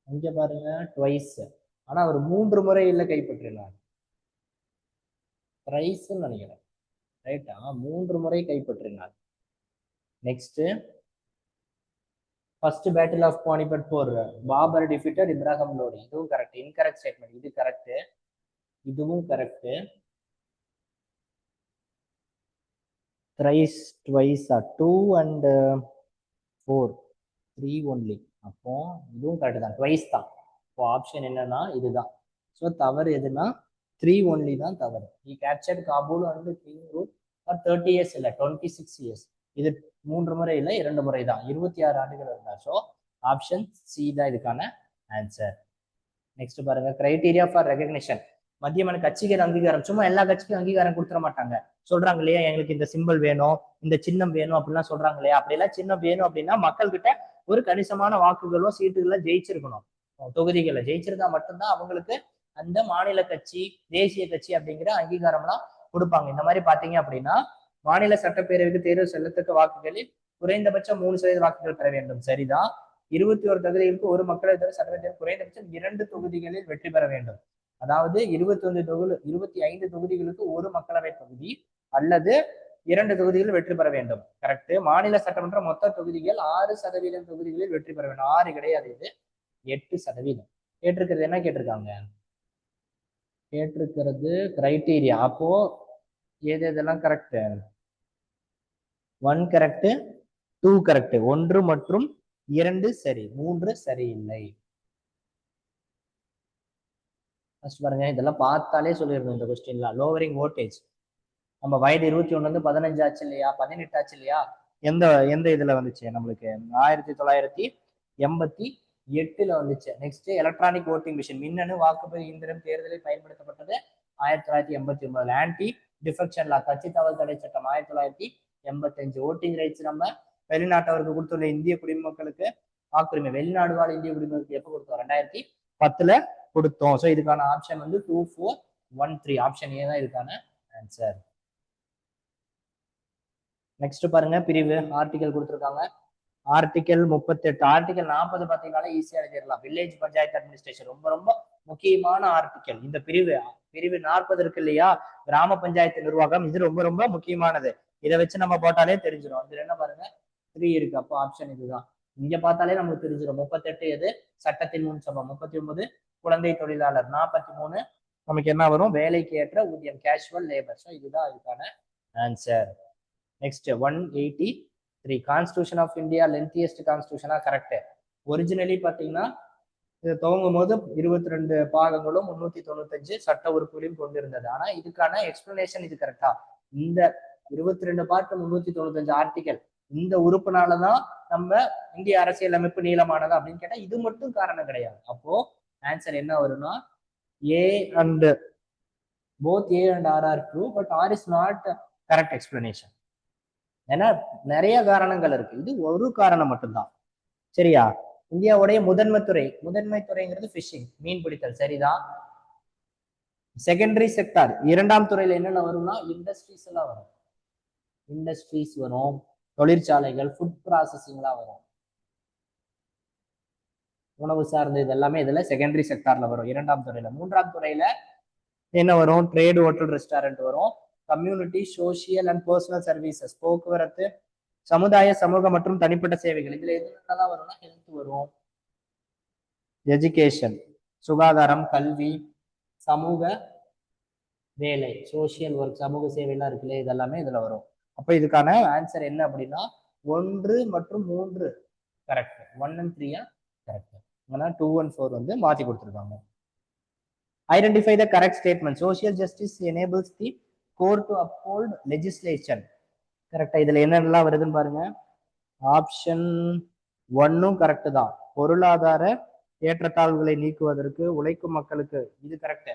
இங்க பாருங்க ட்வைஸ். ஆனா அவர் 3 முறை இல்ல கைப்பற்றினார். த்ரைஸ் நினைக்கிறேன். ரைட்டா? 3 முறை கைப்பற்றினார். Next, first battle of Panipat போர் பாபர் டிஃபீட்டட் இப்ராஹிம் லோடி. இதுவும் கரெக்ட். Incorrect statement. இது கரெக்ட், இதுவும் correct. thrice, twice, 2 and 4, 3 only. அப்போ இதுவும் கரெக்ட் தான், ட்வைஸ் தான். இப்போ ஆப்ஷன் என்னன்னா இதுதான். ஸோ தவறு எதுனா 3 only தான் தவறு. he captured Kabul and King ruled for 30 years இல்ல 26 years. இது 3 முறை இல்ல 2 முறை தான், 26 ஆண்டுகள் இருந்தார். ஸோ ஆப்ஷன் சி தான் இதுக்கான ஆன்சர். நெக்ஸ்ட் பாருங்க, கிரைட்டீரியா ஃபார் ரெகக்னிஷன். மத்திய கட்சிகள் அங்கீகாரம். சும்மா எல்லா கட்சிக்கும் அங்கீகாரம் கொடுத்துட மாட்டாங்க. சொல்றாங்க இல்லையா, எங்களுக்கு இந்த சிம்பிள் வேணும், இந்த சின்னம் வேணும் அப்படிலாம் சொல்றாங்க இல்லையா. அப்படியெல்லாம் சின்னம் வேணும் அப்படின்னா மக்கள் கிட்ட ஒரு கணிசமான வாக்குகளோ சீட்டுகளோ ஜெயிச்சிருக்கணும். தொகுதிகளை ஜெயிச்சிருந்தா மட்டும்தான் அவங்களுக்கு அந்த மாநில கட்சி, தேசிய கட்சி அப்படிங்கிற அங்கீகாரம்லாம் கொடுப்பாங்க. இந்த மாதிரி பாத்தீங்க அப்படின்னா மாநில சட்டப்பேரவைக்கு தேர்வு செல்லத்தக்க வாக்குகளில் குறைந்தபட்சம் 3% வாக்குகள் பெற வேண்டும். சரிதான். 21 தொகுதிகளுக்கு ஒரு மக்களவை தேர்தல் சட்டப்பேரவை குறைந்தபட்சம் 2 தொகுதிகளில் வெற்றி பெற வேண்டும். அதாவது 25 தொகுதிகளுக்கு ஒரு மக்களவை தொகுதி அல்லது 2 தொகுதிகளில் வெற்றி பெற வேண்டும். கரெக்ட். மாநில சட்டமன்ற மொத்த தொகுதிகள் 6% தொகுதிகளில் வெற்றி பெற வேண்டும். 6 கிடையாது, இது 8%. கேட்டிருக்கிறது என்ன கேட்டிருக்காங்க? கேட்டிருக்கிறது கிரைட்டீரியா. அப்போ எதெல்லாம் கரெக்ட்? 1 கரெக்ட், 2 கரெக்ட், 1 மற்றும் 2 சரி, 3 சரியில்லை. ஃபர்ஸ்ட் பாருங்க, இதெல்லாம் பார்த்தாலே சொல்லிருக்கோம் இந்த கொஸ்டின்ல. லோவரிங் வோல்டேஜ் நம்ம வயது 21 15 ஆச்சு இல்லையா, 18 ஆச்சு இல்லையா, எந்த எந்த இதுல வந்துச்சு நம்மளுக்கு 1988 வந்துச்சு. நெக்ஸ்ட் எலக்ட்ரானிக் ஓட்டிங் மிஷின், மின்னணு வாக்குப்பதிவு இயந்திரம் தேர்தலில் பயன்படுத்தப்பட்டது 1989. ஆன்டி டிஃபெக்ஷன் லா, கட்சி தகவல் தடை சட்டம் 1985. ஓட்டிங் ரைட்ஸ் நம்ம வெளிநாட்டவருக்கு கொடுத்துள்ள இந்திய குடிமக்களுக்கு வாக்குரிமை, வெளிநாடு வாழ் இந்திய குடிமக்களுக்கு எப்ப கொடுத்தோம், 2010 கொடுத்தோம். ஸோ இதுக்கான ஆப்ஷன் வந்து 2413, ஆப்ஷன் ஏ தான் இதுக்கான ஆன்சர். நெக்ஸ்ட் பாருங்க, பிரிவு ஆர்டிகல் கொடுத்துருக்காங்க. ஆர்டிகல் 38, ஆர்டிகல் 40 பார்த்தீங்கன்னா ஈஸியா எழுதிடலாம். வில்லேஜ் பஞ்சாயத்து அட்மினிஸ்ட்ரேஷன் ரொம்ப ரொம்ப முக்கியமான ஆர்டிகல். இந்த பிரிவு 40 இருக்கு இல்லையா, கிராம பஞ்சாயத்து நிர்வாகம், இது ரொம்ப ரொம்ப முக்கியமானது. இதை வச்சு நம்ம போட்டாலே தெரிஞ்சிடும். இதுல என்ன பாருங்க 3 இருக்கு, அப்போ ஆப்ஷன் இதுதான். இங்க பார்த்தாலே நமக்கு தெரிஞ்சிடும். 38 எது, சட்டத்தின் முன் சமம். 39 குழந்தை தொழிலாளர். 43 நமக்கு என்ன வரும், வேலைக்கு ஏற்ற ஊதியம், கேஷுவல் லேபர். ஸோ இதுதான் இதுக்கான answer. Next 183, constitution of India lengthiest கான்ஸ்டியூஷனா, கரெக்ட். ஒரிஜினலி பார்த்தீங்கன்னா இது துவங்கும் போது 22 பாகங்களும் 395 சட்ட உறுப்புகளையும் கொண்டிருந்தது. ஆனா இதுக்கான எக்ஸ்பிளனேஷன் இது கரெக்டா, இந்த 22 பார்ட் 395 ஆர்டிகல் இந்த உறுப்புனாலதான் நம்ம இந்திய அரசியலமைப்பு நீளமானது அப்படின்னு கேட்டா இது மட்டும் காரணம் கிடையாது. அப்போ ஆன்சர் என்ன வரும்னா A and both A and R are true, but R is not correct explanation. ஏன்னா நிறைய காரணங்கள் இருக்கு, இது ஒரு காரணம் மட்டும்தான். சரியா, இந்தியாவுடைய முதன்மை துறைங்கிறது ஃபிஷிங், மீன் பிடித்தல், சரிதான். செகண்டரி செக்டார், இரண்டாம் துறையில என்னென்ன வரும்னா இண்டஸ்ட்ரீஸ் எல்லாம் வரும். இண்டஸ்ட்ரீஸ் வரும், தொழிற்சாலைகள், ஃபுட் ப்ராசஸிங்லாம் வரும், உணவு சார்ந்த இது எல்லாமே இதுல செகண்டரி செக்டார்ல வரும் இரண்டாம் துறையில. மூன்றாம் துறையில என்ன வரும், ட்ரேட், ஹோட்டல், ரெஸ்டாரண்ட் வரும். Community, social and personal services, போக்குவரத்து, சமுதாய, சமூக மற்றும் தனிப்பட்ட சேவைகள். இதுல எதுலாம் வரும்னா ஹெல்த் வரும், எஜுகேஷன், சுகாதாரம், கல்வி, சமூக வேலை, சோசியல் ஒர்க், சமூக சேவைலாம் இருக்குல்ல, இதெல்லாமே இதுல வரும். அப்ப இதுக்கான ஆன்சர் என்ன அப்படின்னா 1 மற்றும் 3 கரெக்ட், 1 and 3 கரெக்ட். 2 and 4 வந்து மாத்தி கொடுத்துருக்காங்க. Identify the correct statement. Social justice enables the court to uphold legislation. கரெக்டா, இதுல என்னென்னலாம் வருதுன்னு பாருங்க. ஆப்ஷன் 1 கரெக்ட் தான். பொருளாதார ஏற்றத்தாழ்வுகளை நீக்குவதற்கு உழைக்கும் மக்களுக்கு, இது கரெக்ட்.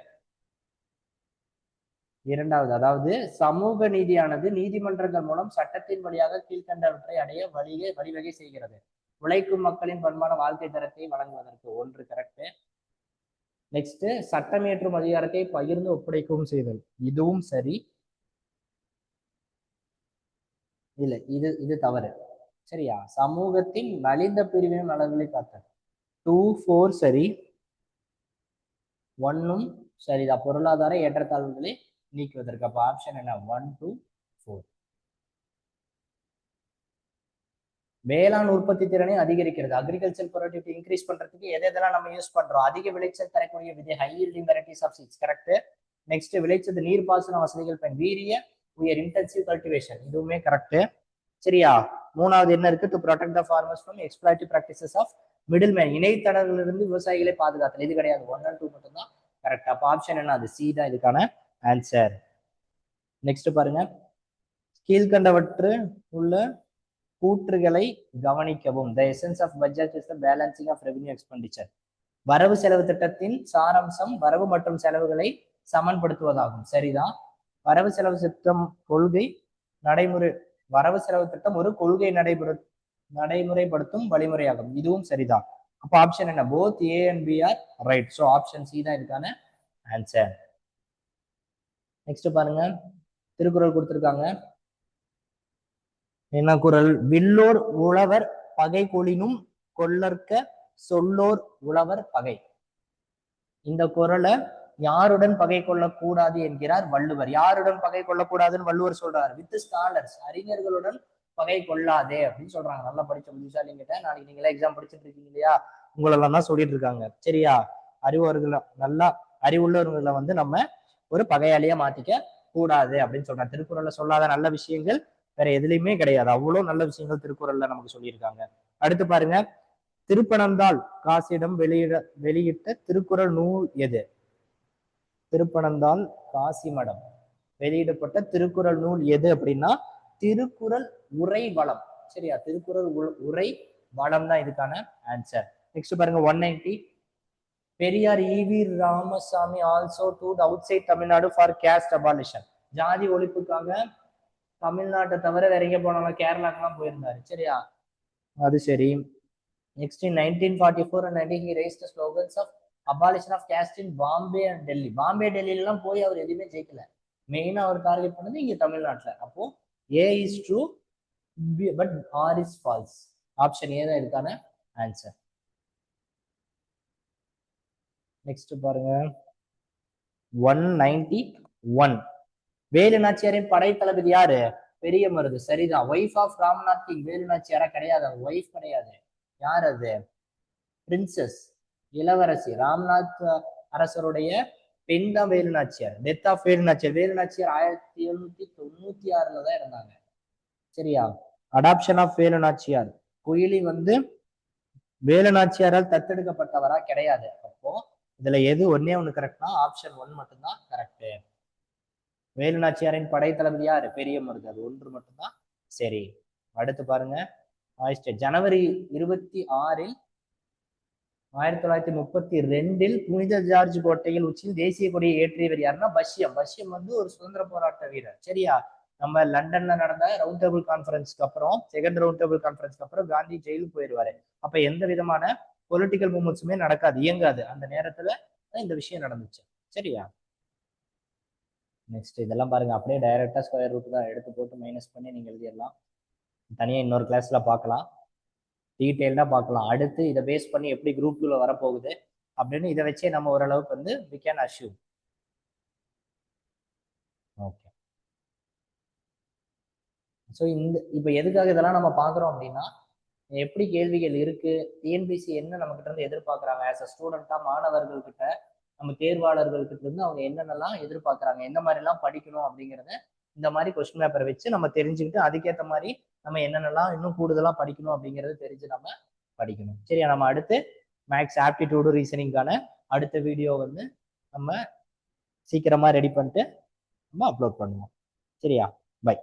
இரண்டாவது, அதாவது சமூக நீதியானது நீதிமன்றங்கள் மூலம் சட்டத்தின் வழியாக கீழ்கண்டவற்றை அடைய வழிவகை செய்கிறது. உழைக்கும் மக்களின் பண்பான வாழ்க்கை தரத்தை வழங்குவதற்கு, 1 கரெக்ட். நெக்ஸ்ட், சட்டம் இயற்றும் அதிகாரத்தை பகிர்ந்து ஒப்படைக்கவும் செய்தல், இதுவும் சரி. இல்ல, இது தவறு. சரியா, சமூகத்தின் நலிந்த பிரிவின் நலன்களை காத்தல், 2, 4 சரி. 1 சரிதான், பொருளாதார ஏற்றத்தாழ்வுகளை நீக்குவதற்கு. அப்ப ஆப்ஷன் என்ன, 1, 2, 4. வேளாண் உற்பத்தி திறனை அதிகரிக்கிறது, அக்ரிகல்ச்சர் ப்ரொடக்டிவிட்டி இன்க்ரீஸ் பண்றதுக்கு எதெல்லாம் நம்ம யூஸ் பண்றோம், அதிக விளைச்சல் தரக்கூடிய விதை, high yielding varieties of seeds, correct. Next, விளைச்சல் நீர்ப்பாசன வசதிகள் பயன், வீரிய உயர், இன்டென்சிவ் கல்டிவேஷன், இதுவுமே கரெக்ட். சரியா, மூணாவது என்ன இருக்கு, to protect the farmers from exploitative practices of middle man, இணைத்தடங்களிலிருந்து விவசாயிகளை பாதுகாத்தல், இது கிடையாது. 1 and 2 மட்டும் தான் கரெக்ட். அப்ப ஆப்ஷன் என்ன, அது சி தான் இதுக்கான ஆன்சர். நெக்ஸ்ட் பாருங்க, கீழ்கண்டவற்று உள்ள கூற்றுகளை கவனிக்கவும். The essence of budget is the balancing of revenue expenditure. வரவு செலவு திட்டத்தின் சாராம்சம் வரவு மற்றும் செலவுகளை சமன்படுத்துவதாகும், சரிதான். வரவு செலவு திட்டம் கொள்கை நடைமுறை, வரவு செலவு திட்டம் ஒரு கொள்கை நடைமுறைப்படுத்தும் வழிமுறையாகும், இதுவும் சரிதான். அப்போ ஆப்ஷன் என்ன, both A and B are right. So option C தான் இதுக்கான ஆன்சர். நெக்ஸ்ட் பாருங்க, திருக்குறள் கொடுத்திருக்காங்க. என்ன குறள், வில்லோர் உழவர் பகை கொளினும் கொல்லற்க சொல்லோர் உழவர் பகை. இந்த குறளை யாருடன் பகை கொள்ளக்கூடாது என்கிறார் வள்ளுவர். யாருடன் பகை கொள்ளக்கூடாதுன்னு வள்ளுவர் சொல்றாரு, வித் ஸ்காலர்ஸ், அறிஞர்களுடன் பகை கொள்ளாதே அப்படின்னு சொல்றாங்க. நல்லா படிச்ச புத்திசாலிங்கிட்ட நாளைக்கு நீங்களே எக்ஸாம் படிச்சுட்டு இருக்கீங்க இல்லையா, உங்களெல்லாம் தான் சொல்லிட்டு இருக்காங்க. சரியா, அறிவர்களை, நல்லா அறிவுள்ளவர்களை வந்து நம்ம ஒரு பகையாளியா மாத்திக்க கூடாது அப்படின்னு சொல்றாங்க. திருக்குறள்ல சொல்லாத நல்ல விஷயங்கள் வேற எதுலையுமே கிடையாது, அவ்வளவு நல்ல விஷயங்கள் திருக்குறள்ல நமக்கு சொல்லியிருக்காங்க. அடுத்து பாருங்க, திருப்பனந்தாள் காசிடம் வெளியிட்ட திருக்குறள் நூல் எது? திருப்பனந்தாள் காசி மடம் வெளியிடப்பட்ட திருக்குறள் நூல் எது அப்படின்னா திருக்குறள் உரை வளம். சரியா, திருக்குறள் உரை வளம் தான் இதுக்கான ஆன்சர். நெக்ஸ்ட் பாருங்க 190. பெரியார் ஈவி ராமசாமி ஆல்சோ டூட் outside Tamil Nadu for caste abolition. ஜாதி ஒழிப்புக்காக தமிழ்நாட்டை தவிர வேற எங்க போனாலும் கேரளாக்கெல்லாம் போயிருந்தாரு. சரியா, அது சரி. Next in 1944 and 19 he raised the slogans of abolition of caste in Bombay and Delhi. Bombay டெல்லியில எல்லாம் போய் அவர் எதுவுமே ஜெயிக்கல. மெயினா அவர் டார்கெட் பண்ணது இங்க தமிழ்நாட்டுல. அப்போ A is true but R is false. Option A தான் இதுக்கான ஆன்சர். நெக்ஸ்ட் பாருங்க 191. வேலு நாச்சியாரின் படை தளபதி யாரு? பெரிய மருது. சரிதான். Wife of Ramnad king. Velu நாச்சியாரா கிடையாது, ஒய்ஃப் கிடையாது. யார் அது? பிரின்சஸ், இளவரசி. ராம்நாத் அரசருடைய பெண் தான் வேலு நாச்சியார். Death of Velu Nachiyar. வேலு நாச்சியார் 1796 தான் இருந்தாங்க. சரியா, அடாப்ஷன் ஆஃப் வேலு நாச்சியார். குயிலி வந்து வேலு நாச்சியாரால் தத்தெடுக்கப்பட்டவரா? கிடையாது. அப்போ இதுல எது ஒன்னே ஒண்ணு கரெக்ட்னா ஆப்ஷன் 1 மட்டும்தான் கரெக்ட். வேலு நாச்சியாரின் படை தளபதி யாரு? பெரிய மருது. அது ஒன்று மட்டும்தான் சரி. அடுத்து பாருங்க ஜனவரி 26 1932 புனித ஜார்ஜ் கோட்டையில் உச்சியில் தேசிய கொடியை ஏற்றியவர் யாருன்னா பஷ்யம். பஷ்யம் வந்து ஒரு சுதந்திர போராட்ட வீரர். சரியா, நம்ம லண்டன்ல நடந்த ரவுண்ட் டேபிள் கான்ஃபரன்ஸ்க்கு அப்புறம், செகண்ட் ரவுண்ட் டேபிள் கான்ஃபரன்ஸ்க்கு அப்புறம் காந்தி ஜெயிலுக்கு போயிடுவாரு. அப்ப எந்த விதமான பொலிட்டிக்கல் மூவ்மெண்ட்ஸுமே நடக்காது, இயங்காது. அந்த நேரத்துல இந்த விஷயம் நடந்துச்சு. சரியா, நெக்ஸ்ட் இதெல்லாம் பாருங்க அப்படியே டைரக்டா ஸ்கொயர் ரூட் தான் எடுத்து போட்டு மைனஸ் பண்ணி நீங்க எழுதிடலாம். தனியா இன்னொரு கிளாஸ்ல பார்க்கலாம், டீட்டெயில்டா பார்க்கலாம். அடுத்து இதை பேஸ் பண்ணி எப்படி குரூப் 2ல வரப்போகுது அப்படின்னு இதை வச்சே நம்ம ஓரளவுக்கு வந்து we can assume. Okay, so இப்போ எதுக்காக இதெல்லாம் நம்ம பார்க்குறோம் அப்படின்னா, எப்படி கேள்விகள் இருக்கு, டிஎன்பிசி என்ன நம்ம கிட்ட இருந்து எதிர்பார்க்குறாங்க, ஆஸ் அ ஸ்டூடெண்டா மாணவர்கள் கிட்ட, நம்ம தேர்வாளர்கள் கிட்ட இருந்து அவங்க என்னென்னலாம் எதிர்பார்க்குறாங்க, எந்த மாதிரிலாம் படிக்கணும் அப்படிங்கிறத இந்த மாதிரி கொஸ்டின் பேப்பரை வச்சு நம்ம தெரிஞ்சுக்கிட்டு அதுக்கேற்ற மாதிரி நம்ம என்னென்னலாம் இன்னும் கூடுதலாக படிக்கணும் அப்படிங்கிறத தெரிஞ்சு நம்ம படிக்கணும். சரியா, நம்ம அடுத்து மேக்ஸ் ஆப்டிடியூடு ரீசனிங்கான அடுத்த வீடியோ வந்து நம்ம சீக்கிரமா ரெடி பண்ணிட்டு நம்ம அப்லோட் பண்ணுவோம். சரியா, பை.